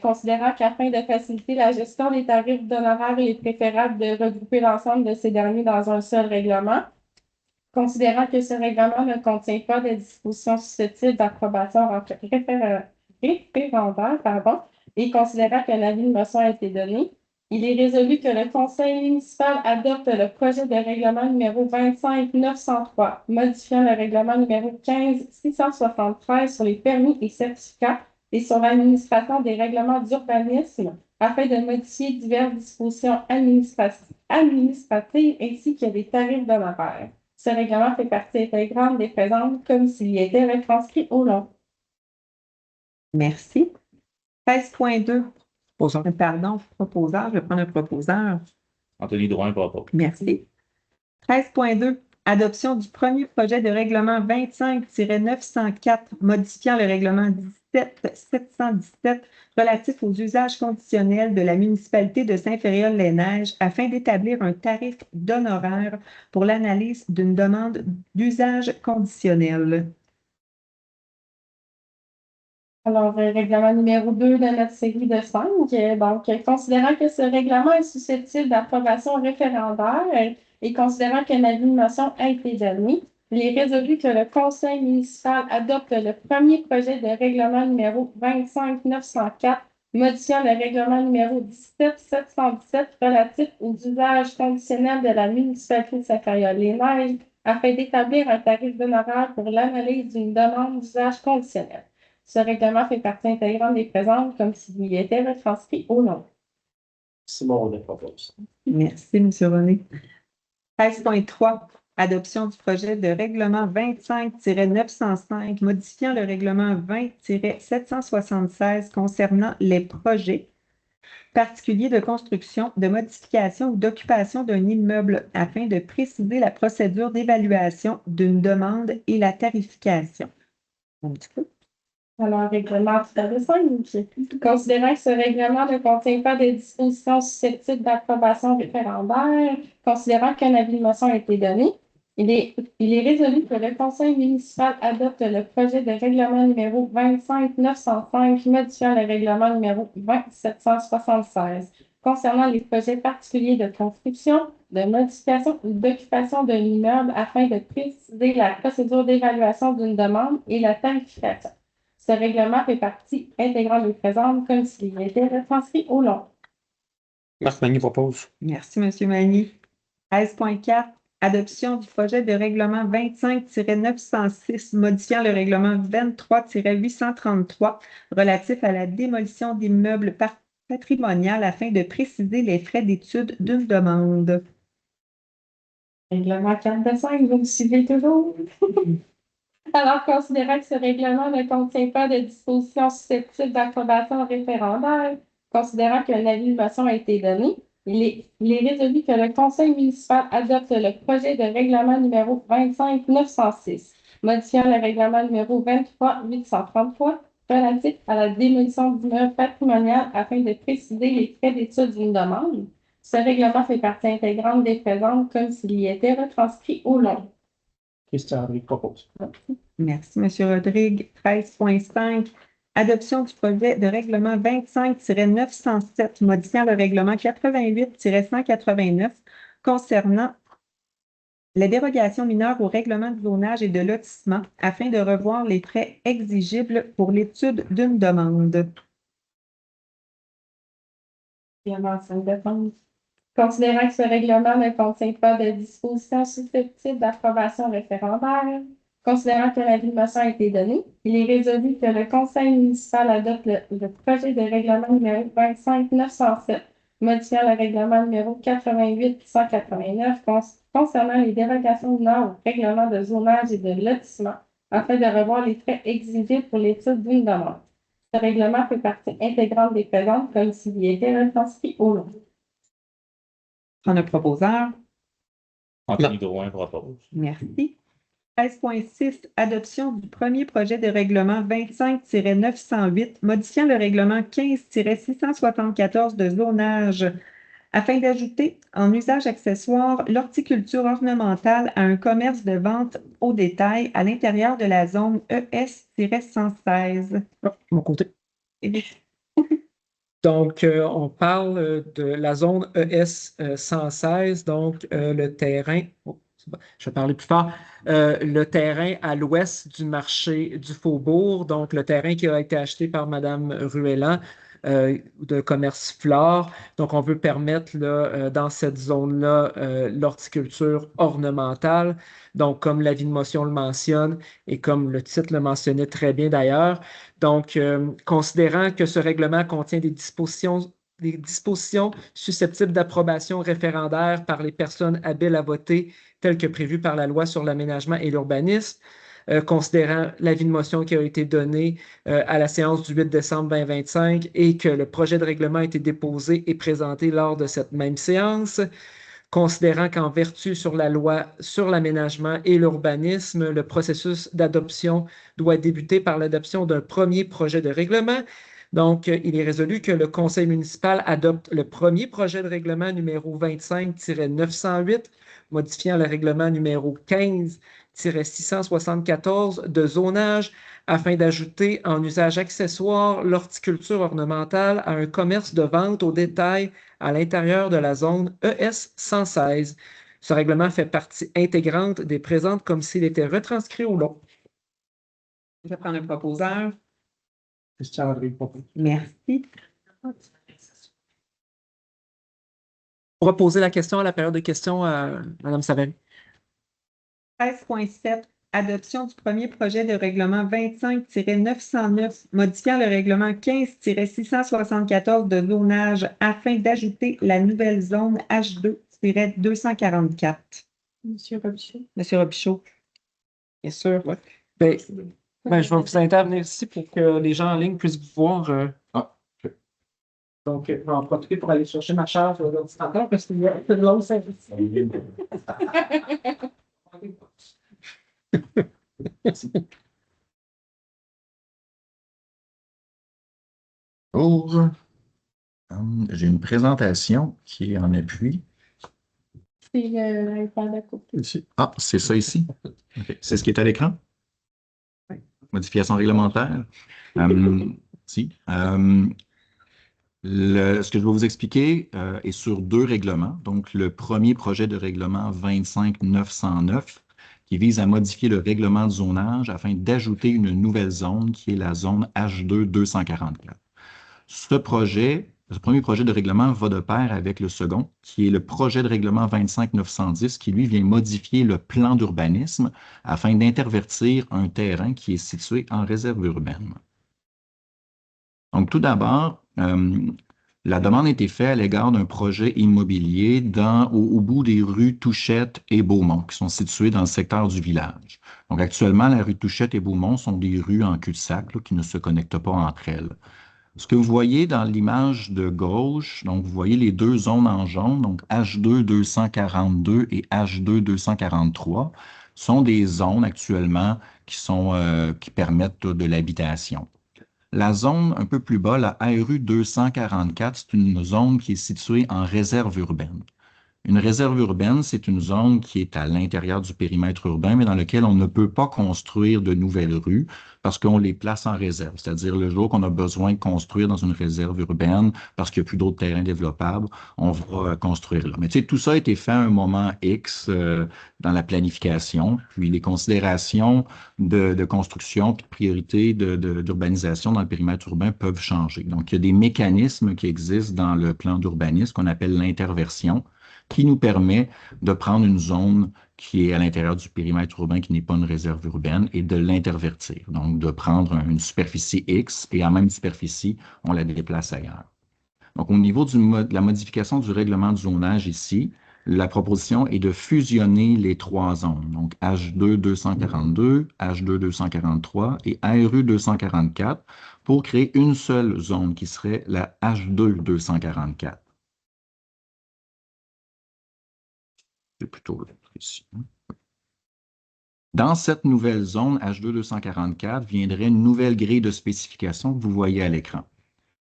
considérant qu'afin de faciliter la gestion des tarifs d'honoraires, il est préférable de regrouper l'ensemble de ces derniers dans un seul règlement. Considérant que ce règlement ne contient pas de dispositions susceptibles d'approbation référendaire, et considérant qu'un avis de motion a été donné, il est résolu que le Conseil municipal adopte le projet de règlement numéro 25-903, modifiant le règlement numéro 15-673 sur les permis et certificats et sur l'administration des règlements d'urbanisme afin de modifier diverses dispositions administratives ainsi que des tarifs d'honoraires. Ce règlement fait partie intégrante des présentes comme s'il y était retranscrit au long.
Merci. 13.2. Pardon, proposeur. Je vais prendre un proposeur.
Anthony Drouin propose.
Merci. 13.2. Adoption du premier projet de règlement 25-904 modifiant le règlement 17-717 relatif aux usages conditionnels de la municipalité de Saint-Féréol-les-Neiges afin d'établir un tarif d'honoraires pour l'analyse d'une demande d'usage conditionnel.
Alors, règlement numéro 2 de notre série de 5. Donc, considérant que ce règlement est susceptible d'approbation référendaire et considérant qu'un avis de motion a été donné, il est résolu que le Conseil municipal adopte le premier projet de règlement numéro 25-904, modifiant le règlement numéro 17-717 relatif aux usages conditionnels de la municipalité de Saint-Féréol-les-Neiges afin d'établir un tarif d'honoraires pour l'analyse d'une demande d'usage conditionnel. Ce règlement fait partie intégrante des présentes comme s'il y était retranscrit au nom.
Simon René propose.
Merci, M. René. 13.3. Adoption du projet de règlement 25-905 modifiant le règlement 20-776 concernant les projets particuliers de construction, de modification ou d'occupation d'un immeuble afin de préciser la procédure d'évaluation d'une demande et la tarification. Un petit peu.
Alors, règlement tout à fait simple. Considérant que ce règlement ne contient pas de dispositions susceptibles d'approbation référendaire, considérant qu'un avis de motion a été donné, il est résolu que le conseil municipal adopte le projet de règlement numéro 25-905 modifiant le règlement numéro 20-776 concernant les projets particuliers de construction, de modification ou d'occupation d'un immeuble afin de préciser la procédure d'évaluation d'une demande et la tarification. Ce règlement fait partie intégrante des présentes comme s'il était retranscrit au long.
Marc Magny propose.
Merci, M. Magny. 13.4. Adoption du projet de règlement 25-906 modifiant le règlement 23-833 relatif à la démolition d'immeubles patrimoniaux afin de préciser les frais d'étude d'une demande.
Règlement 4-5, vous me suivez toujours? Alors, considérant que ce règlement ne contient pas de dispositions susceptibles d'approbation référendaire, considérant qu'un avis de motion a été donné, il est résolu que le conseil municipal adopte le projet de règlement numéro 25-906, modifiant le règlement numéro 23-833 relatif à la démolition d'immeubles patrimoniaux afin de préciser les frais d'étude d'une demande. Ce règlement fait partie intégrante des présentes comme s'il y était retranscrit au long.
Christian Henry propose.
Merci, M. Rodrigue. 13.5. Adoption du projet de règlement 25-907 modifiant le règlement 88-189 concernant les dérogations mineures au règlement de zonage et de lotissement afin de revoir les frais exigibles pour l'étude d'une demande.
Considérant que ce règlement ne contient pas de dispositions susceptibles d'approbation référendaire, considérant que l'avis de motion a été donné, il est résolu que le conseil municipal adopte le projet de règlement numéro 25-907, modifiant le règlement numéro 88-189 concernant les dérogations mineures au règlement de zonage et de lotissement, afin de revoir les frais exigibles pour l'étude d'une demande. Ce règlement fait partie intégrante des présentes comme s'il y était retranscrit au long.
On a proposeur.
Anthony Drouin propose.
Merci. 13.6. Adoption du premier projet de règlement 25-908 modifiant le règlement 15-674 de zonage afin d'ajouter en usage accessoire l'horticulture ornementale à un commerce de vente au détail à l'intérieur de la zone ES-116.
Mon côté. Donc, on parle de la zone ES 116, donc le terrain, je vais parler plus fort, le terrain à l'ouest du marché du Faubourg, donc le terrain qui a été acheté par Mme Ruellan de commerce Flore. Donc, on veut permettre là, dans cette zone-là l'horticulture ornementale. Donc, comme l'avis de motion le mentionne et comme le titre le mentionnait très bien d'ailleurs. Donc, considérant que ce règlement contient des dispositions susceptibles d'approbation référendaire par les personnes habiles à voter, telles que prévues par la loi sur l'aménagement et l'urbanisme, considérant l'avis de motion qui a été donné à la séance du 8 décembre 2025 et que le projet de règlement a été déposé et présenté lors de cette même séance, considérant qu'en vertu sur la loi sur l'aménagement et l'urbanisme, le processus d'adoption doit débuter par l'adoption d'un premier projet de règlement. Donc, il est résolu que le conseil municipal adopte le premier projet de règlement numéro 25-908, modifiant le règlement numéro 15-674 de zonage afin d'ajouter en usage accessoire l'horticulture ornementale à un commerce de vente au détail à l'intérieur de la zone ES 116. Ce règlement fait partie intégrante des présentes comme s'il était retranscrit au long.
Je vais prendre un proposeur.
Christian Henry propose.
Merci.
On va poser la question à la période de questions à Mme Savary.
13.7, adoption du premier projet de règlement 25-909 modifiant le règlement 15-674 de zonage afin d'ajouter la nouvelle zone H2-244.
Monsieur Robichaud.
Monsieur Robichaud. Bien sûr.
Ouais. Ben, je vais vous intervenir ici pour que les gens en ligne puissent vous voir. Donc, je vais en profiter pour aller chercher ma charge de l'ordinateur parce qu'il y a un peu de long service.
Bonjour. J'ai une présentation qui est en appui.
C'est l'iPad à côté.
Ici. Ah, c'est ça ici? Okay. C'est ce qui est à l'écran? Oui. Modification réglementaire. Si. Ce que je vais vous expliquer est sur deux règlements. Donc, le premier projet de règlement 25-909 qui vise à modifier le règlement de zonage afin d'ajouter une nouvelle zone qui est la zone H2-244. Ce premier projet de règlement va de pair avec le second, qui est le projet de règlement 25-910, qui lui vient modifier le plan d'urbanisme afin d'intervertir un terrain qui est situé en réserve urbaine. Donc, tout d'abord, la demande a été faite à l'égard d'un projet immobilier au bout des rues Touchette et Beaumont, qui sont situées dans le secteur du village. Donc, actuellement, la rue Touchette et Beaumont sont des rues en cul-de-sac qui ne se connectent pas entre elles. Ce que vous voyez dans l'image de gauche, donc vous voyez les deux zones en jaune, donc H2-242 et H2-243, sont des zones actuellement qui permettent de l'habitation. La zone un peu plus bas, la RU 244, c'est une zone qui est située en réserve urbaine. Une réserve urbaine, c'est une zone qui est à l'intérieur du périmètre urbain, mais dans lequel on ne peut pas construire de nouvelles rues parce qu'on les place en réserve. C'est-à-dire, le jour qu'on a besoin de construire dans une réserve urbaine parce qu'il n'y a plus d'autres terrains développables, on va construire là. Mais tu sais, tout ça a été fait à un moment X dans la planification, puis les considérations de construction, puis de priorité d'urbanisation dans le périmètre urbain peuvent changer. Donc, il y a des mécanismes qui existent dans le plan d'urbanisme qu'on appelle l'interversion, qui nous permet de prendre une zone qui est à l'intérieur du périmètre urbain, qui n'est pas une réserve urbaine, et de l'intervertir. Donc, de prendre une superficie X et à même superficie, on la déplace ailleurs. Donc, au niveau de la modification du règlement du zonage ici, la proposition est de fusionner les trois zones, donc H2-242, H2-243 et ARU-244 pour créer une seule zone qui serait la H2-244. C'est plutôt ici. Dans cette nouvelle zone, H2-244, viendrait une nouvelle grille de spécification que vous voyez à l'écran.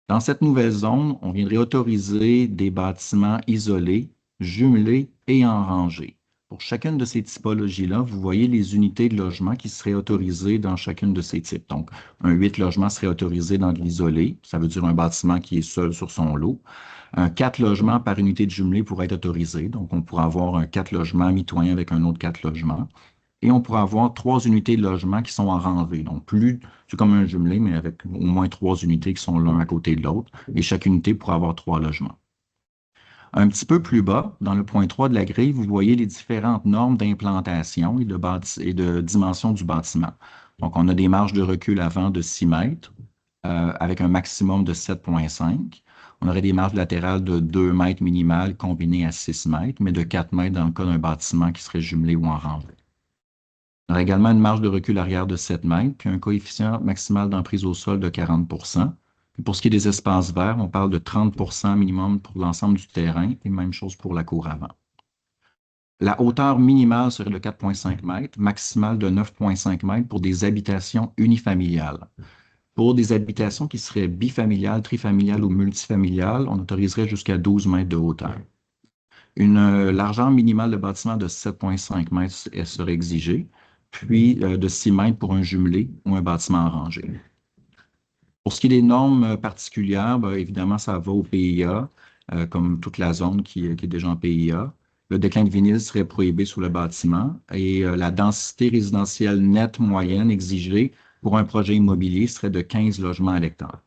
Dans cette nouvelle zone, on viendrait autoriser des bâtiments isolés, jumelés et en rangée. Pour chacune de ces typologies-là, vous voyez les unités de logement qui seraient autorisées dans chacune de ces types. Donc, un 8 logements serait autorisé dans de l'isolé, ça veut dire un bâtiment qui est seul sur son lot. Un 4 logements par unité de jumelé pourrait être autorisé. Donc, on pourrait avoir un 4 logements mitoyen avec un autre 4 logements. Et on pourrait avoir 3 unités de logement qui sont en rangée. Donc, c'est comme un jumelé, mais avec au moins 3 unités qui sont l'un à côté de l'autre. Et chaque unité pourrait avoir 3 logements. Un petit peu plus bas, dans le point 3 de la grille, vous voyez les différentes normes d'implantation et de dimension du bâtiment. Donc, on a des marges de recul avant de 6 mètres, avec un maximum de 7,5. On aurait des marges latérales de 2 mètres minimales combinées à 6 mètres, mais de 4 mètres dans le cas d'un bâtiment qui serait jumelé ou en rangée. On aurait également une marge de recul arrière de 7 mètres, puis un coefficient maximal d'emprise au sol de 40 %. Puis pour ce qui est des espaces verts, on parle de 30 % minimum pour l'ensemble du terrain, et même chose pour la cour avant. La hauteur minimale serait de 4,5 mètres, maximale de 9,5 mètres pour des habitations unifamiliales. Pour des habitations qui seraient bifamiliales, trifamiliales ou multifamiliales, on autoriserait jusqu'à 12 mètres de hauteur. Une largeur minimale de bâtiment de 7,5 mètres serait exigée, puis de 6 mètres pour un jumelé ou un bâtiment rangé. Pour ce qui est des normes particulières, évidemment, ça va au PIA, comme toute la zone qui est déjà en PIA. Le déclin de vinyle serait prohibé sur le bâtiment et la densité résidentielle nette moyenne exigée pour un projet immobilier serait de 15 logements à l'hectare.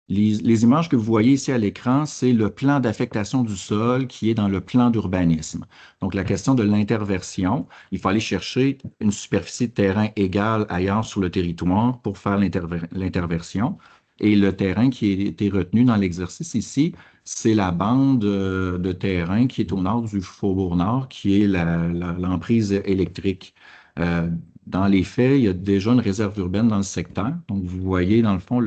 Les images que vous voyez ici à l'écran, c'est le plan d'affectation du sol qui est dans le plan d'urbanisme. Donc, la question de l'interversion, il faut aller chercher une superficie de terrain égale ailleurs sur le territoire pour faire l'interversion. Et le terrain qui a été retenu dans l'exercice ici, c'est la bande de terrain qui est au nord du Faubourg Nord, qui est l'emprise électrique. Dans les faits, il y a déjà une réserve urbaine dans le secteur. Donc, vous voyez, dans le fond,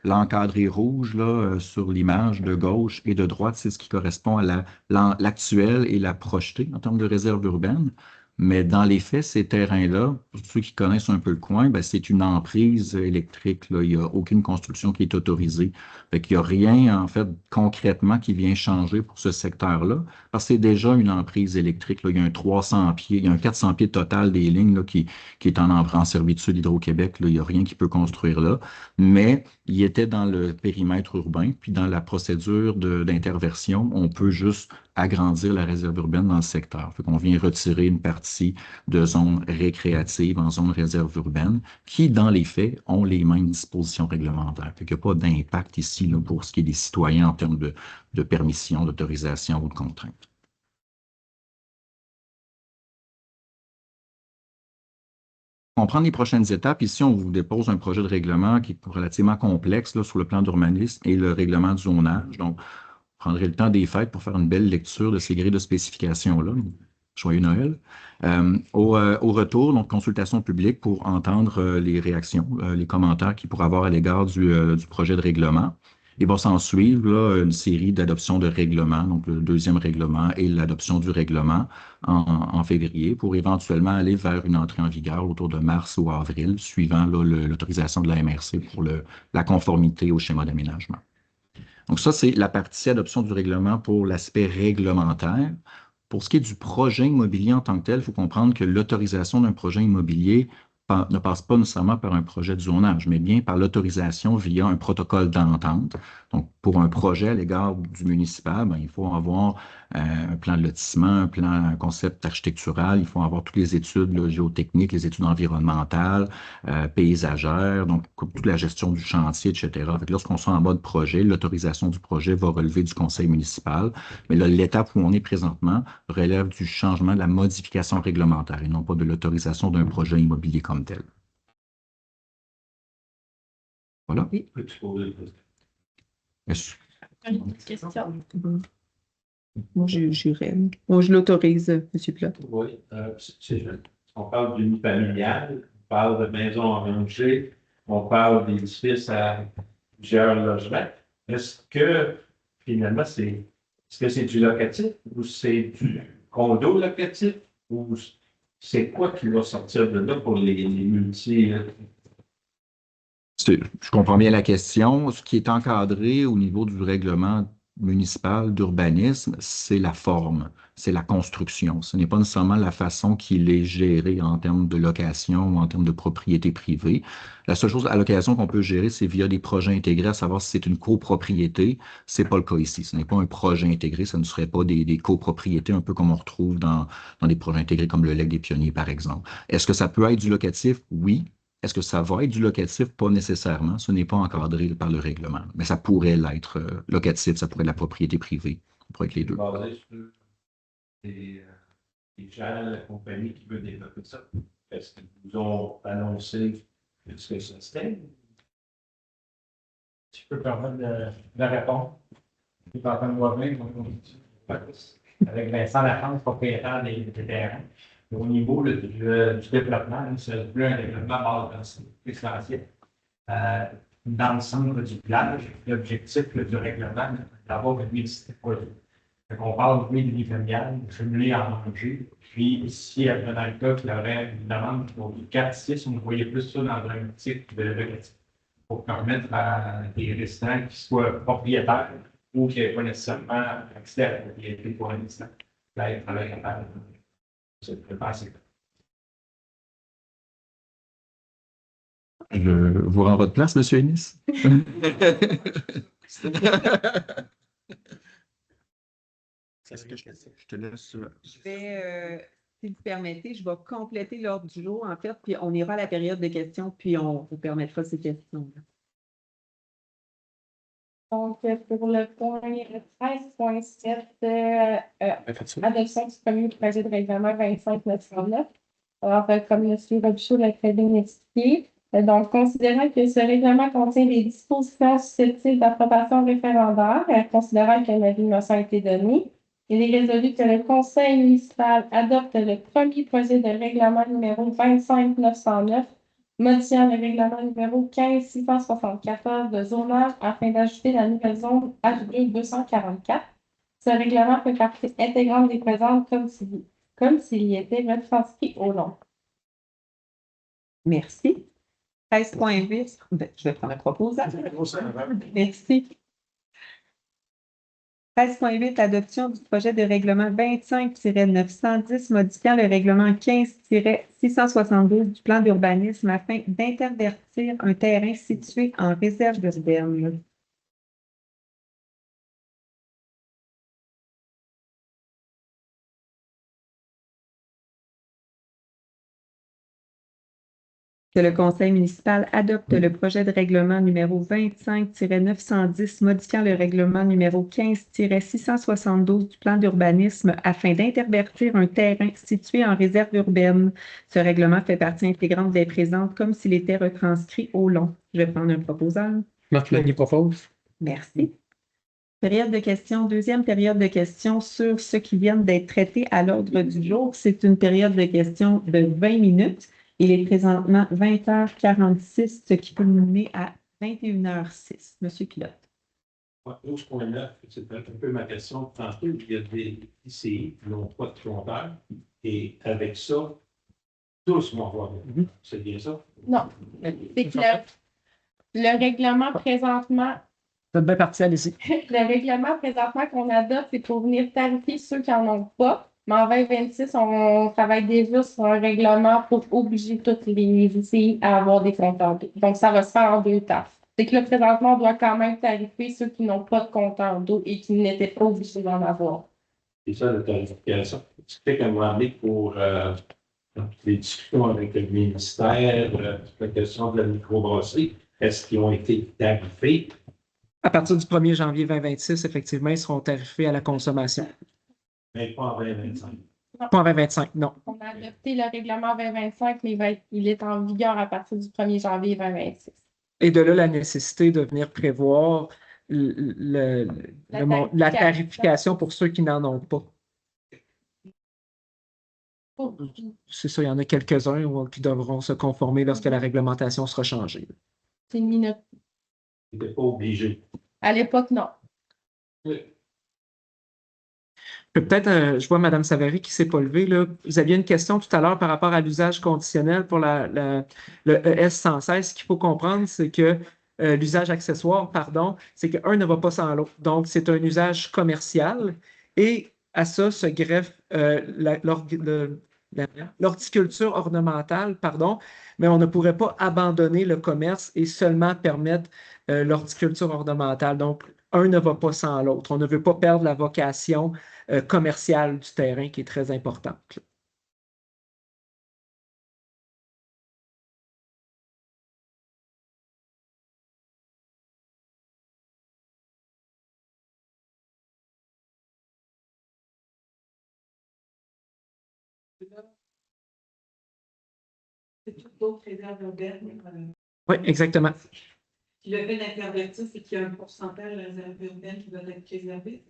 l'encadré rouge là, sur l'image de gauche et de droite, c'est ce qui correspond à l'actuelle et la projetée en termes de réserve urbaine. Mais dans les faits, ces terrains-là, pour ceux qui connaissent un peu le coin, ben, c'est une emprise électrique, là. Il n'y a aucune construction qui est autorisée. Fait qu'il n'y a rien, en fait, concrètement qui vient changer pour ce secteur-là, parce que c'est déjà une emprise électrique, là. Il y a un 300 pieds, il y a un 400 pieds total des lignes là, qui est en servitude d'Hydro-Québec. Il n'y a rien qui peut construire là. Mais il était dans le périmètre urbain, puis dans la procédure d'interversion, on peut juste agrandir la réserve urbaine dans le secteur. Fait qu'on vient retirer une partie de zones récréatives en zone réserve urbaine qui, dans les faits, ont les mêmes dispositions réglementaires. Fait qu'il n'y a pas d'impact ici là, pour ce qui est des citoyens en termes de permission, d'autorisation ou de contraintes. Pour comprendre les prochaines étapes, ici, on vous dépose un projet de règlement qui est relativement complexe là, sur le plan d'urbanisme et le règlement du zonage. Donc, prendrai le temps des fêtes pour faire une belle lecture de ces grilles de spécifications-là. Joyeux Noël. Au retour, donc, consultation publique pour entendre les réactions, les commentaires qu'il pourrait avoir à l'égard du projet de règlement. Il va s'en suivre là, une série d'adoptions de règlements, donc le deuxième règlement et l'adoption du règlement en février pour éventuellement aller vers une entrée en vigueur autour de mars ou avril, suivant l'autorisation de la MRC pour la conformité au schéma d'aménagement. Donc ça, c'est la partie adoption du règlement pour l'aspect réglementaire. Pour ce qui est du projet immobilier en tant que tel, il faut comprendre que l'autorisation d'un projet immobilier ne passe pas nécessairement par un projet de zonage, mais bien par l'autorisation via un protocole d'entente. Donc, pour un projet à l'égard du municipal, ben, il faut avoir un plan de lotissement, un concept architectural, il faut avoir toutes les études là, géotechniques, les études environnementales, paysagères, donc toute la gestion du chantier, etc. Lorsqu'on sera en mode projet, l'autorisation du projet va relever du conseil municipal. Mais là, l'étape où on est présentement relève du changement de la modification réglementaire et non pas de l'autorisation d'un projet immobilier comme tel. Voilà.
Oui.
Yes.
Une question. Moi, j'irais. Moi, je l'autorise, M. Plot.
Oui, on parle d'unifamilial, on parle de maison en rangée, on parle d'édifices à plusieurs logements. Est-ce que, finalement, est-ce que c'est du locatif ou c'est du condo locatif ou c'est quoi qui va sortir de là pour les multi?
Je comprends bien la question. Ce qui est encadré au niveau du règlement municipal d'urbanisme, c'est la forme, c'est la construction. Ce n'est pas nécessairement la façon qu'il est géré en termes de location ou en termes de propriété privée. La seule chose à location qu'on peut gérer, c'est via des projets intégrés, à savoir si c'est une copropriété. Ce n'est pas le cas ici. Ce n'est pas un projet intégré, ce ne serait pas des copropriétés, un peu comme on retrouve dans des projets intégrés comme le Lac des Pionniers, par exemple. Est-ce que ça peut être du locatif? Oui. Est-ce que ça va être du locatif? Pas nécessairement. Ce n'est pas encadré par le règlement. Mais ça pourrait l'être locatif, ça pourrait être la propriété privée. Ça pourrait être les deux.
Basé sur des gens, la compagnie qui veut développer ça. Est-ce qu'ils vous ont annoncé ce que ça serait?
Si je peux permettre de répondre. Je suis en train de voir bien, avec Vincent Lafrance, propriétaire des terrains. Au niveau du développement, c'est plus un développement base résidentiel. Dans le centre du village, l'objectif du règlement, c'est d'avoir une mixité de projets. On parle oui, de l'unifamilial, jumelé en rangée. Puis, si dans le cas qu'il y aurait une demande pour du 4-6, on voyait plus ça dans un type de locatif pour permettre à des résidents qui soient propriétaires ou qui n'aient pas nécessairement accès à la propriété pour un instant, d'être capable.
Je vous rends votre place, M. Ennis. Je te laisse.
Je vais, si vous permettez, je vais compléter l'ordre du jour, en fait, puis on ira à la période de questions, puis on vous permettra ces questions-là.
Donc, pour le point 13.7, adoption du premier projet de règlement 25.909. Alors, comme M. Robichaud l'a très bien expliqué, donc, considérant que ce règlement contient des dispositions susceptibles d'approbation référendaire, considérant qu'un avis de motion a été donné, il est résolu que le Conseil municipal adopte le premier projet de règlement numéro 25.909, modifiant le règlement numéro 15.674 de zonage afin d'ajouter la nouvelle zone H2 244. Ce règlement fait partie intégrante des présentes comme s'il y était retranscrit au long.
Merci. 13.8, je vais prendre la proposition. Merci. 13.8, adoption du projet de règlement 25-910 modifiant le règlement 15-672 du plan d'urbanisme afin d'intervertir un terrain situé en réserve urbaine. Que le conseil municipal adopte le projet de règlement numéro 25-910 modifiant le règlement numéro 15-672 du plan d'urbanisme afin d'intervertir un terrain situé en réserve urbaine. Ce règlement fait partie intégrante des présentes comme s'il était retranscrit au long. Je vais prendre un proposal.
Marc Lagny propose.
Merci. Période de questions, deuxième période de questions sur ceux qui viennent d'être traités à l'ordre du jour. C'est une période de questions de 20 minutes. Il est présentement 20h46, ce qui peut nous mener à 21h06. Monsieur Pilote.
Pour ce point-là, c'est un peu ma question de tantôt. Il y a des ICI qui n'ont pas de compteur et avec ça, tous vont avoir. C'est bien ça?
Non. C'est que le règlement présentement.
Vous êtes bien parti, allez-y.
Le règlement présentement qu'on adopte, c'est pour venir tarifier ceux qui n'en ont pas. Mais en 2026, on travaille déjà sur un règlement pour obliger toutes les ICI à avoir des compteurs d'eau. Donc, ça va se faire en deux temps. C'est que là, présentement, on doit quand même tarifier ceux qui n'ont pas de compteur d'eau et qui n'étaient pas obligés d'en avoir.
C'est ça, la tarification. Ce qui fait qu'à un moment donné, pour les discussions avec le ministère, la question de la microbrasserie, est-ce qu'ils ont été tarifés?
À partir du 1er janvier 2026, effectivement, ils seront tarifés à la consommation.
Mais pas en 2025.
Pas en 2025, non.
On a adopté le règlement 2025, mais il est en vigueur à partir du 1er janvier 2026.
Et de là, la nécessité de venir prévoir la tarification pour ceux qui n'en ont pas. C'est ça, il y en a quelques-uns qui devront se conformer lorsque la réglementation sera changée.
C'est une minute.
Ils n'étaient pas obligés.
À l'époque, non.
Oui.
Peut-être, je vois Mme Savary qui ne s'est pas levée. Là. Vous aviez une question tout à l'heure par rapport à l'usage conditionnel pour le ES 116. Ce qu'il faut comprendre, c'est que l'usage accessoire, pardon, c'est qu'un ne va pas sans l'autre. Donc, c'est un usage commercial et à ça se greffe l'horticulture ornementale, pardon, mais on ne pourrait pas abandonner le commerce et seulement permettre l'horticulture ornementale. Donc, un ne va pas sans l'autre. On ne veut pas perdre la vocation commerciale du terrain qui est très importante.
C'est toutes d'autres réserves urbaines.
Oui, exactement.
Puis le fait d'intervertir, c'est qu'il y a un pourcentage de réserves urbaines qui doit être préservé.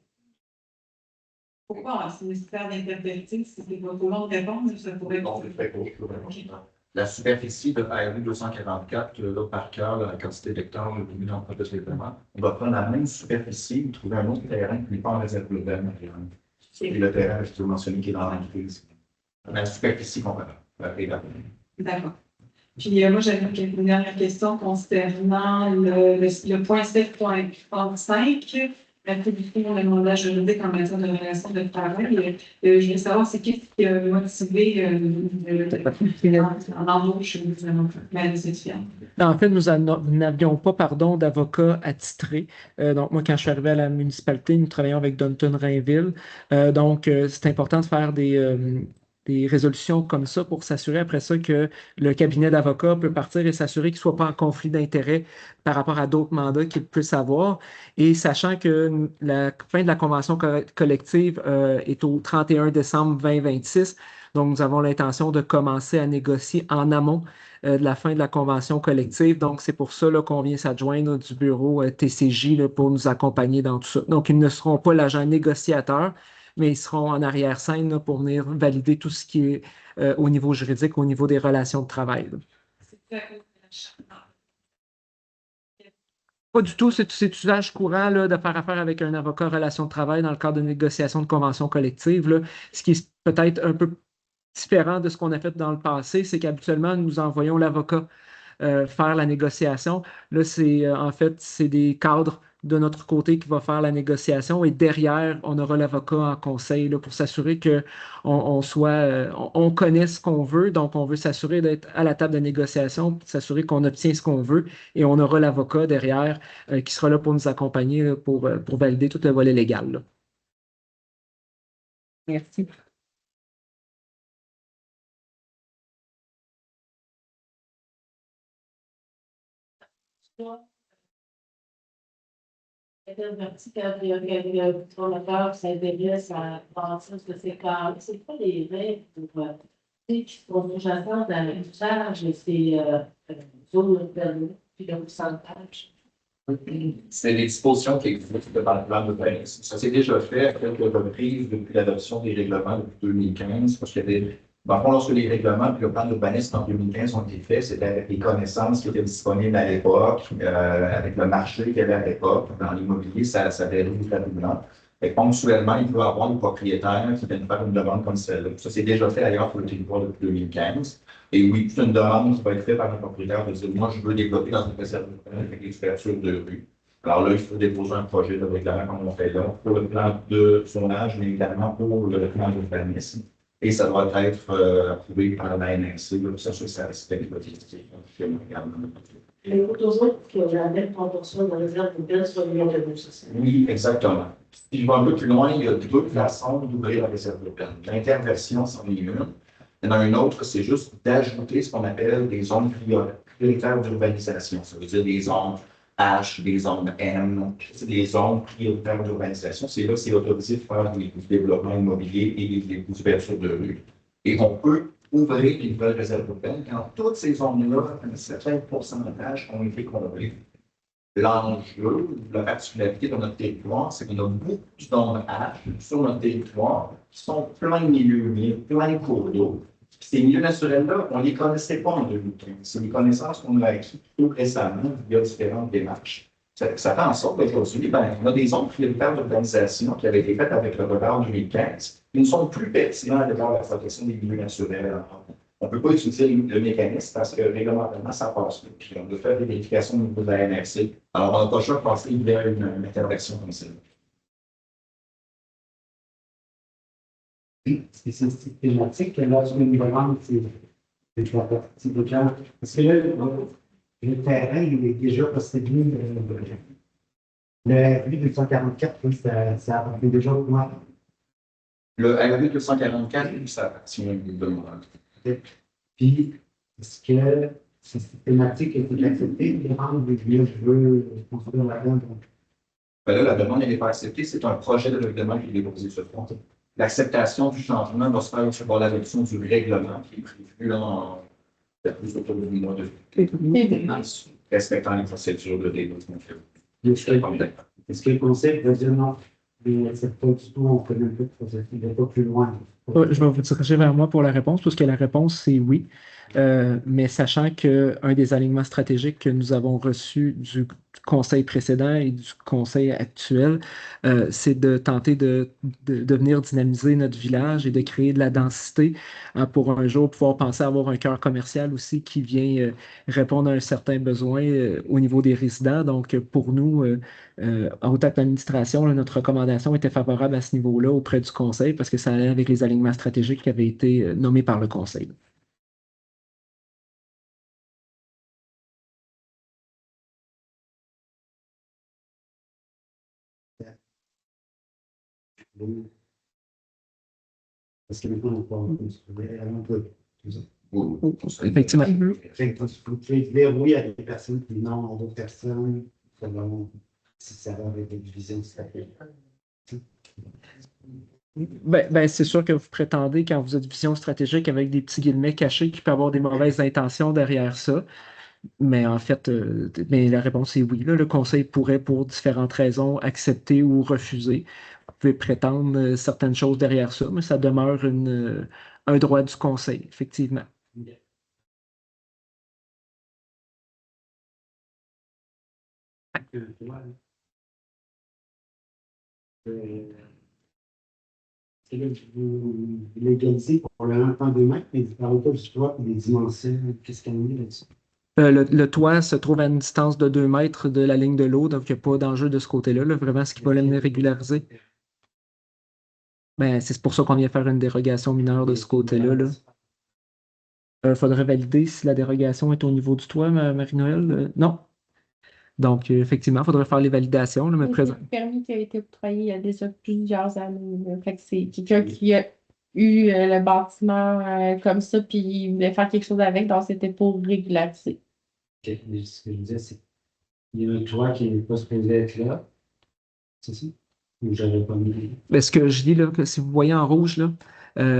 Pourquoi c'est nécessaire d'intervertir si c'est pas trop long de répondre? Ça pourrait être.
La superficie de RU 244, là, par cœur, la quantité d'hectares mis dans le processus de règlement, on va prendre la même superficie ou trouver un autre terrain qui n'est pas en réserve urbaine. Et le terrain, je te mentionné, qui est dans l'entreprise. La superficie comparable.
D'accord. Puis moi, j'avais une dernière question concernant le point 7.35. L'attribution de mandage juridique en matière de relation de travail. Je voulais savoir c'est qu'est-ce qui a motivé en embauche de cette firme.
En fait, nous n'avions pas d'avocat attitré. Donc, moi, quand je suis arrivé à la municipalité, nous travaillons avec Dunton Rainville. Donc, c'est important de faire des des résolutions comme ça pour s'assurer après ça que le cabinet d'avocats peut partir et s'assurer qu'il ne soit pas en conflit d'intérêts par rapport à d'autres mandats qu'il puisse avoir. Et sachant que la fin de la convention collective est au 31 décembre 2026, donc nous avons l'intention de commencer à négocier en amont de la fin de la convention collective. Donc, c'est pour ça qu'on vient s'adjoindre du bureau TCJ là, pour nous accompagner dans tout ça. Donc, ils ne seront pas l'agent négociateur, mais ils seront en arrière-scène là, pour venir valider tout ce qui est au niveau juridique, au niveau des relations de travail. Là. Pas du tout, c'est usage courant là, de faire affaire avec un avocat en relation de travail dans le cadre de négociation de convention collective. Là. Ce qui est peut-être un peu différent de ce qu'on a fait dans le passé, c'est qu'habituellement, nous envoyons l'avocat faire la négociation. Là, en fait, c'est des cadres de notre côté qui vont faire la négociation et derrière, on aura l'avocat en conseil là, pour s'assurer on connaît ce qu'on veut. Donc, on veut s'assurer d'être à la table de négociation, s'assurer qu'on obtient ce qu'on veut et on aura l'avocat derrière qui sera là pour nous accompagner là, pour valider tout le volet légal. Là. Merci.
C'est pas les règles pour qui sont sous-jacentes à l'usage de ces zones de puis le pourcentage.
C'est les dispositions qui existent dans le plan d'urbanisme. Ça s'est déjà fait à quelques reprises depuis l'adoption des règlements depuis 2015, parce qu'il y avait, dans le fond, lorsque les règlements et le plan d'urbanisme en 2015 ont été faits, c'était avec les connaissances qui étaient disponibles à l'époque, avec le marché qu'il y avait à l'époque. Dans l'immobilier, ça varie rapidement. Et ponctuellement, il peut y avoir des propriétaires qui viennent faire une demande comme celle-là. Ça s'est déjà fait ailleurs pour le territoire depuis 2015. Et oui, c'est une demande qui va être faite par un propriétaire de dire, moi, je veux développer dans une réserve avec l'experture de rue. Alors là, il faut déposer un projet de règlement comme on fait là, pour le plan de zonage, mais également pour le plan d'urbanisme. Et ça doit être approuvé par la NRC, pour s'assurer que ça respecte le directif.
Mais pour toujours que la même proportion de réserve urbaine soit mieux de social.
Oui, exactement. Si je vais un peu plus loin, il y a deux façons d'ouvrir la réserve urbaine. L'interversion, c'en est une. Il y en a une autre, c'est juste d'ajouter ce qu'on appelle des zones prioritaires d'urbanisation. Ça veut dire des zones H, des zones M, c'est des zones prioritaires d'urbanisation. C'est là que c'est autorisé de faire du développement immobilier et des ouvertures de rue. Et on peut ouvrir une nouvelle réserve urbaine quand toutes ces zones-là, un certain pourcentage ont été comblées. L'enjeu, la particularité de notre territoire, c'est qu'on a beaucoup de zones H sur notre territoire qui sont plein de milieux humides, plein de cours d'eau. Ces milieux naturels-là, on ne les connaissait pas en 2015. C'est des connaissances qu'on a acquises tout récemment via différentes démarches. Ça fait en sorte qu'aujourd'hui, on a des zones prioritaires d'urbanisation qui avaient été faites avec le retard 2015, qui ne sont plus pertinents à l'égard de la protection des milieux naturels. On ne peut pas utiliser le mécanisme parce que réglementairement, ça passe plus. Puis on doit faire des vérifications au niveau de la NRC. Alors, on n'a pas le choix de passer vers une intervention comme celle-là.
C'est systématique que lorsqu'une demande, c'est la partie de gens. Parce que là, le terrain, il est déjà possédé. Le RV 244, ça a déjà au moins.
Le RV 244, ça appartient à une demande.
Puis, est-ce que c'est systématique et c'est accepté de rendre des lieux, je veux construire la demande?
Ben là, la demande n'est pas acceptée. C'est un projet de règlement qui est déposé sur le front. L'acceptation du changement va se faire sur l'adoption du règlement qui est prévu en plus autour du mois de février, respectant les procédures de développement.
Est-ce que le conseil va dire non? C'est pas du tout, on connaît pas, il va pas plus loin.
Je vais vous diriger vers moi pour la réponse, parce que la réponse, c'est oui. Mais sachant qu'un des alignements stratégiques que nous avons reçus du conseil précédent et du conseil actuel, c'est de tenter de venir dynamiser notre village et de créer de la densité pour un jour pouvoir penser à avoir un cœur commercial aussi qui vient répondre à un certain besoin au niveau des résidents. Donc, pour nous, en autant que l'administration, notre recommandation était favorable à ce niveau-là auprès du conseil parce que ça allait avec les alignements stratégiques qui avaient été nommés par le conseil.
Parce que maintenant, on peut.
Effectivement.
Vous pouvez verrouiller à des personnes, puis non à d'autres personnes, selon si ça va avec des divisions stratégiques.
C'est sûr que vous prétendez, quand vous êtes vision stratégique avec des petits guillemets cachés, qu'il peut y avoir des mauvaises intentions derrière ça. Mais en fait, mais la réponse est oui. Là. Le conseil pourrait, pour différentes raisons, accepter ou refuser. Vous pouvez prétendre certaines choses derrière ça, mais ça demeure un droit du conseil, effectivement.
Vous légalisez pour le 1,2 mètres, mais vous parlez pas du toit et des dimensions. Qu'est-ce qu'il y a là-dessus?
Le toit se trouve à une distance de 2 mètres de la ligne de l'eau, donc il n'y a pas d'enjeu de ce côté-là. Là. Vraiment, ce qui va l'amener régulariser. C'est pour ça qu'on vient faire une dérogation mineure de ce côté-là. Il faudrait valider si la dérogation est au niveau du toit, Marie-Noël. Non. Donc, effectivement, il faudrait faire les validations. Là, mais
C'est le permis qui a été octroyé il y a déjà plusieurs années. Là. Fait que c'est quelqu'un qui a eu le bâtiment comme ça, puis il voulait faire quelque chose avec, donc c'était pour régulariser.
OK. Mais ce que je disais, c'est qu'il y a un toit qui n'est pas supposé être là. C'est ça? Ou j'avais pas mis.
Ce que je dis, là, que si vous voyez en rouge, là,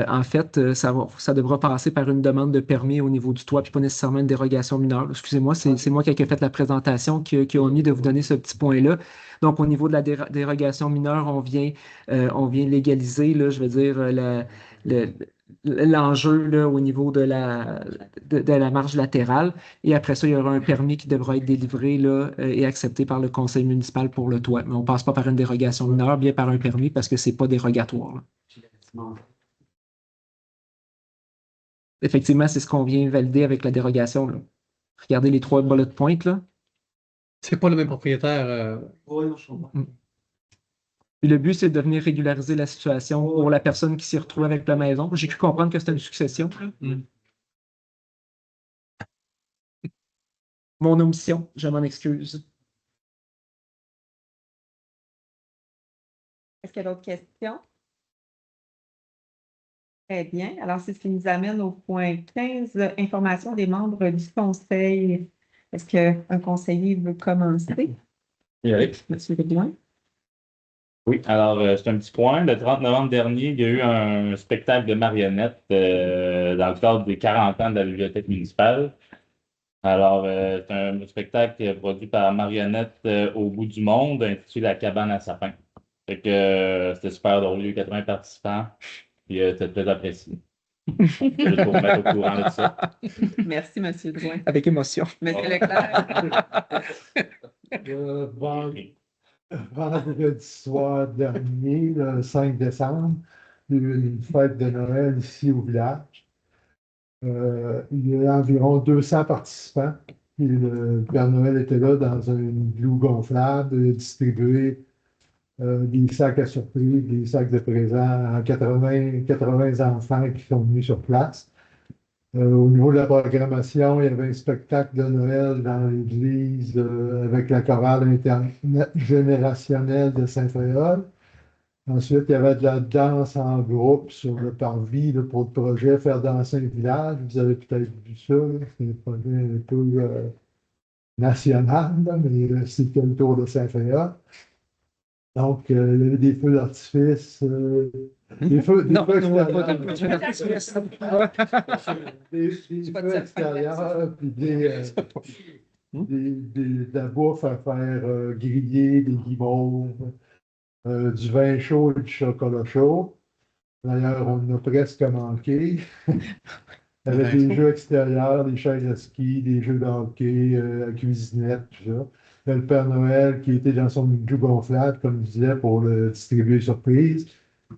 en fait, ça devra passer par une demande de permis au niveau du toit, puis pas nécessairement une dérogation mineure. Excusez-moi, c'est moi qui ai fait la présentation qui a omis de vous donner ce petit point-là. Donc, au niveau de la dérogation mineure, on vient légaliser, là, je veux dire, l'enjeu là, au niveau de la marge latérale. Et après ça, il y aura un permis qui devra être délivré là, et accepté par le conseil municipal pour le toit. Mais on ne passe pas par une dérogation mineure, bien par un permis parce que ce n'est pas dérogatoire. Là. Effectivement, c'est ce qu'on vient valider avec la dérogation. Là. Regardez les 3 bullet points. Là.
C'est pas le même propriétaire.
Puis le but, c'est de venir régulariser la situation pour la personne qui s'y retrouve avec la maison. J'ai cru comprendre que c'était une succession. Mon omission, je m'en excuse.
Est-ce qu'il y a d'autres questions? Très bien. Alors, c'est ce qui nous amène au point 15, information des membres du conseil. Est-ce qu'un conseiller veut commencer?
Eric?
Monsieur Leblanc?
Oui, alors c'est un petit point. Le 30 novembre dernier, il y a eu un spectacle de marionnettes dans le cadre des 40 ans de la bibliothèque municipale. Alors, c'est un spectacle produit par Marionnette au bout du monde, intitulé La cabane à sapin. Fait que c'était super drôle, il y a eu 80 participants, puis c'était très apprécié. Juste pour vous mettre au courant de ça.
Merci, M. Drouin.
Avec émotion.
M. Leclerc.
Vendredi soir dernier, le 5 décembre, il y a eu une fête de Noël ici au village. Il y a environ 200 participants. Et le Père Noël était là dans un igloo gonflable, distribué des sacs à surprise, des sacs de présents à 80 enfants qui sont venus sur place. Au niveau de la programmation, il y avait un spectacle de Noël dans l'église avec la chorale intergénérationnelle de Saint-Fréol. Ensuite, il y avait de la danse en groupe sur le parvis là, pour le projet Faire danser un village. Vous avez peut-être vu ça. C'est un projet un peu national, là, mais c'était le tour de Saint-Fréol. Donc, il y avait des feux d'artifice. Des feux extérieurs, puis de la bouffe à faire griller, des guimauves, du vin chaud et du chocolat chaud. D'ailleurs, on a presque manqué. Il y avait des jeux extérieurs, des chaises à ski, des jeux de hockey, la cuisinette, tout ça. Il y a le Père Noël qui était dans son igloo gonflable, comme je disais, pour le distribuer surprise.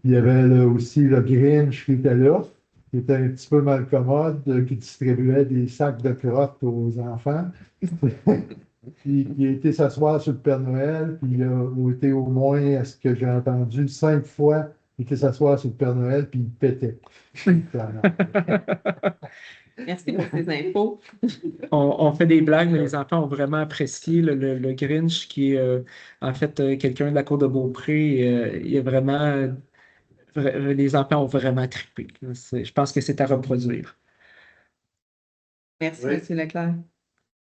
Il y avait aussi le Grinch qui était là, qui était un petit peu malcommode, qui distribuait des sacs de crottes aux enfants. Puis il a été s'asseoir sur le Père Noël, puis il a été au moins, à ce que j'ai entendu, 5 fois, il était s'asseoir sur le Père Noël, puis il pétait.
Merci pour ces infos.
On fait des blagues, mais les enfants ont vraiment apprécié le Grinch, qui est en fait quelqu'un de la cour de Beaupré. Il a vraiment les enfants ont vraiment trippé. Je pense que c'est à reproduire.
Merci,
Oui.
M. Leclerc.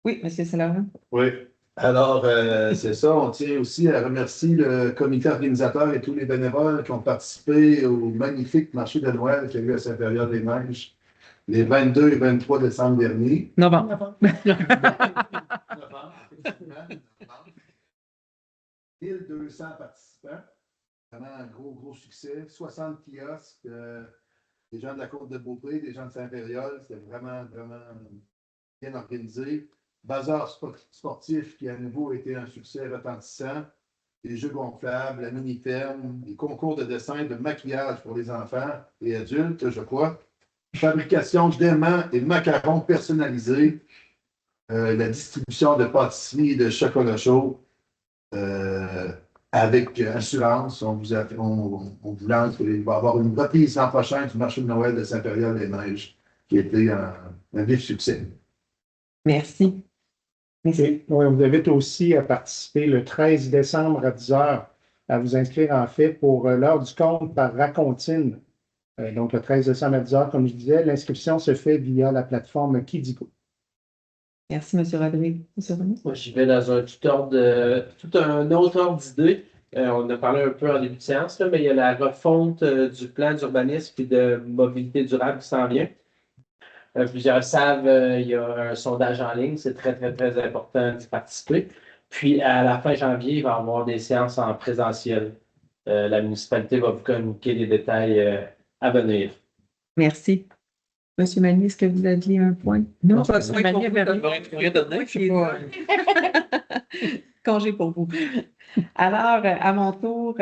Oui, M. Saint-Laurent.
Oui. Alors, c'est ça. On tient aussi à remercier le comité organisateur et tous les bénévoles qui ont participé au magnifique marché de Noël qu'il y a eu à Saint-Péry-des-Neiges les 22 et 23 décembre dernier.
Novembre.
1200 participants. Vraiment un gros succès. 60 kiosques, des gens de la Côte de Beaupré, des gens de Saint-Périol. C'était vraiment bien organisé. Bazar sportif qui, à nouveau, a été un succès retentissant. Les jeux gonflables, la mini-ferme, les concours de dessin, de maquillage pour les enfants et adultes, je crois. Fabrication d'aimants et macarons personnalisés. La distribution de pâtisseries et de chocolat chaud. Avec assurance, on vous lance qu'il va y avoir une reprise l'an prochain du marché de Noël de Saint-Péry-des-Neiges, qui a été un vif succès.
Merci.
Oui, on vous invite aussi à participer le 13 décembre à 10h, à vous inscrire en fait pour l'heure du compte par Racontine. Donc le 13 décembre à 10h, comme je disais, l'inscription se fait via la plateforme Kidigo.
Merci, M. Rodrigue. M. René?
Moi, j'y vais dans un tout un autre ordre d'idée. On a parlé un peu en début de séance, là, mais il y a la refonte du plan d'urbanisme et de mobilité durable qui s'en vient. Plusieurs savent, il y a un sondage en ligne, c'est très important d'y participer. Puis, à la fin janvier, il va y avoir des séances en présentiel. La municipalité va vous communiquer les détails à venir.
Merci. Monsieur Magny, est-ce que vous aviez un point?
Non,
pas
M. Magny avait rien donné. Je sais pas.
Congé pour vous. Alors, à mon tour,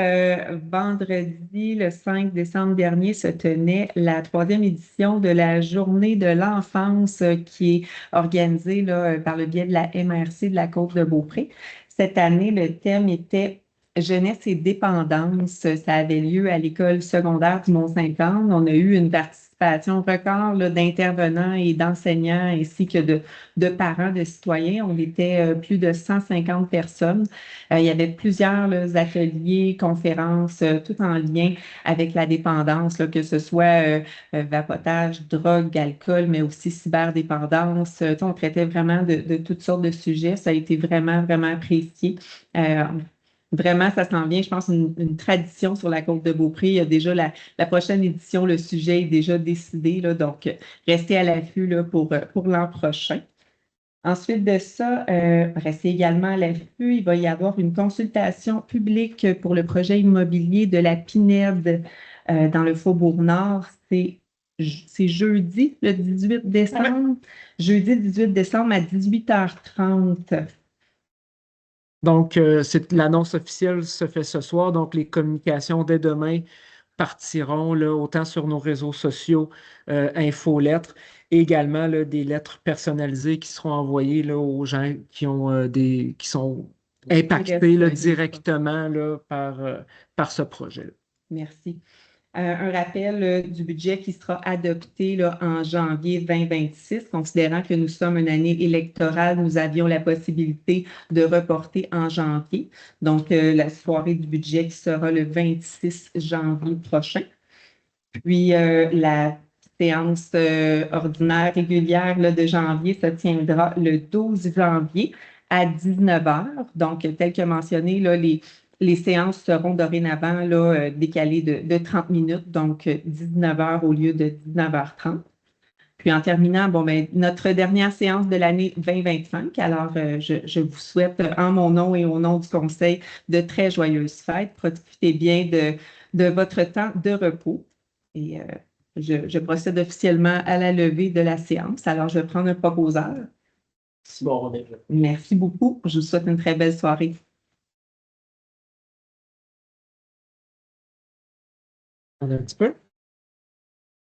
vendredi, le 5 décembre dernier, se tenait la 3e édition de la Journée de l'enfance qui est organisée là, par le biais de la MRC de la Côte de Beaupré. Cette année, le thème était Jeunesse et dépendance. Ça avait lieu à l'école secondaire du Mont-Saint-Anne. On a eu une participation record là, d'intervenants et d'enseignants ainsi que de parents, de citoyens. On était plus de 150 personnes. Il y avait plusieurs là, ateliers, conférences, tout en lien avec la dépendance, là, que ce soit vapotage, drogue, alcool, mais aussi cyberdépendance. On traitait vraiment de toutes sortes de sujets. Ça a été vraiment apprécié. Vraiment, ça s'en vient, je pense, une tradition sur la Côte de Beaupré. Il y a déjà la prochaine édition, le sujet est déjà décidé, là, donc restez à l'affût là, pour l'an prochain. Ensuite de ça, restez également à l'affût, il va y avoir une consultation publique pour le projet immobilier de la PINED dans le Faubourg-Nord. C'est jeudi, le 18 décembre. Jeudi 18 décembre à 18h30.
Donc, l'annonce officielle se fait ce soir. Donc, les communications dès demain partiront là, autant sur nos réseaux sociaux, infolettres, et également là, des lettres personnalisées qui seront envoyées là, aux gens qui sont impactés là, directement là, par ce projet-là.
Merci. Un rappel du budget qui sera adopté là, en janvier 2026, considérant que nous sommes une année électorale, nous avions la possibilité de reporter en janvier. Donc, la soirée du budget qui sera le 26 janvier prochain. Puis, la séance ordinaire régulière là, de janvier se tiendra le 12 janvier à 19h. Donc, tel que mentionné, là, les séances seront dorénavant là, décalées de 30 minutes, donc 19h au lieu de 19h30. Puis en terminant, notre dernière séance de l'année 2025. Alors, je vous souhaite en mon nom et au nom du Conseil de très joyeuses fêtes. Profitez bien de votre temps de repos. Et je procède officiellement à la levée de la séance. Alors, je vais prendre un proposeur. Merci beaucoup. Je vous souhaite une très belle soirée.
Un petit peu.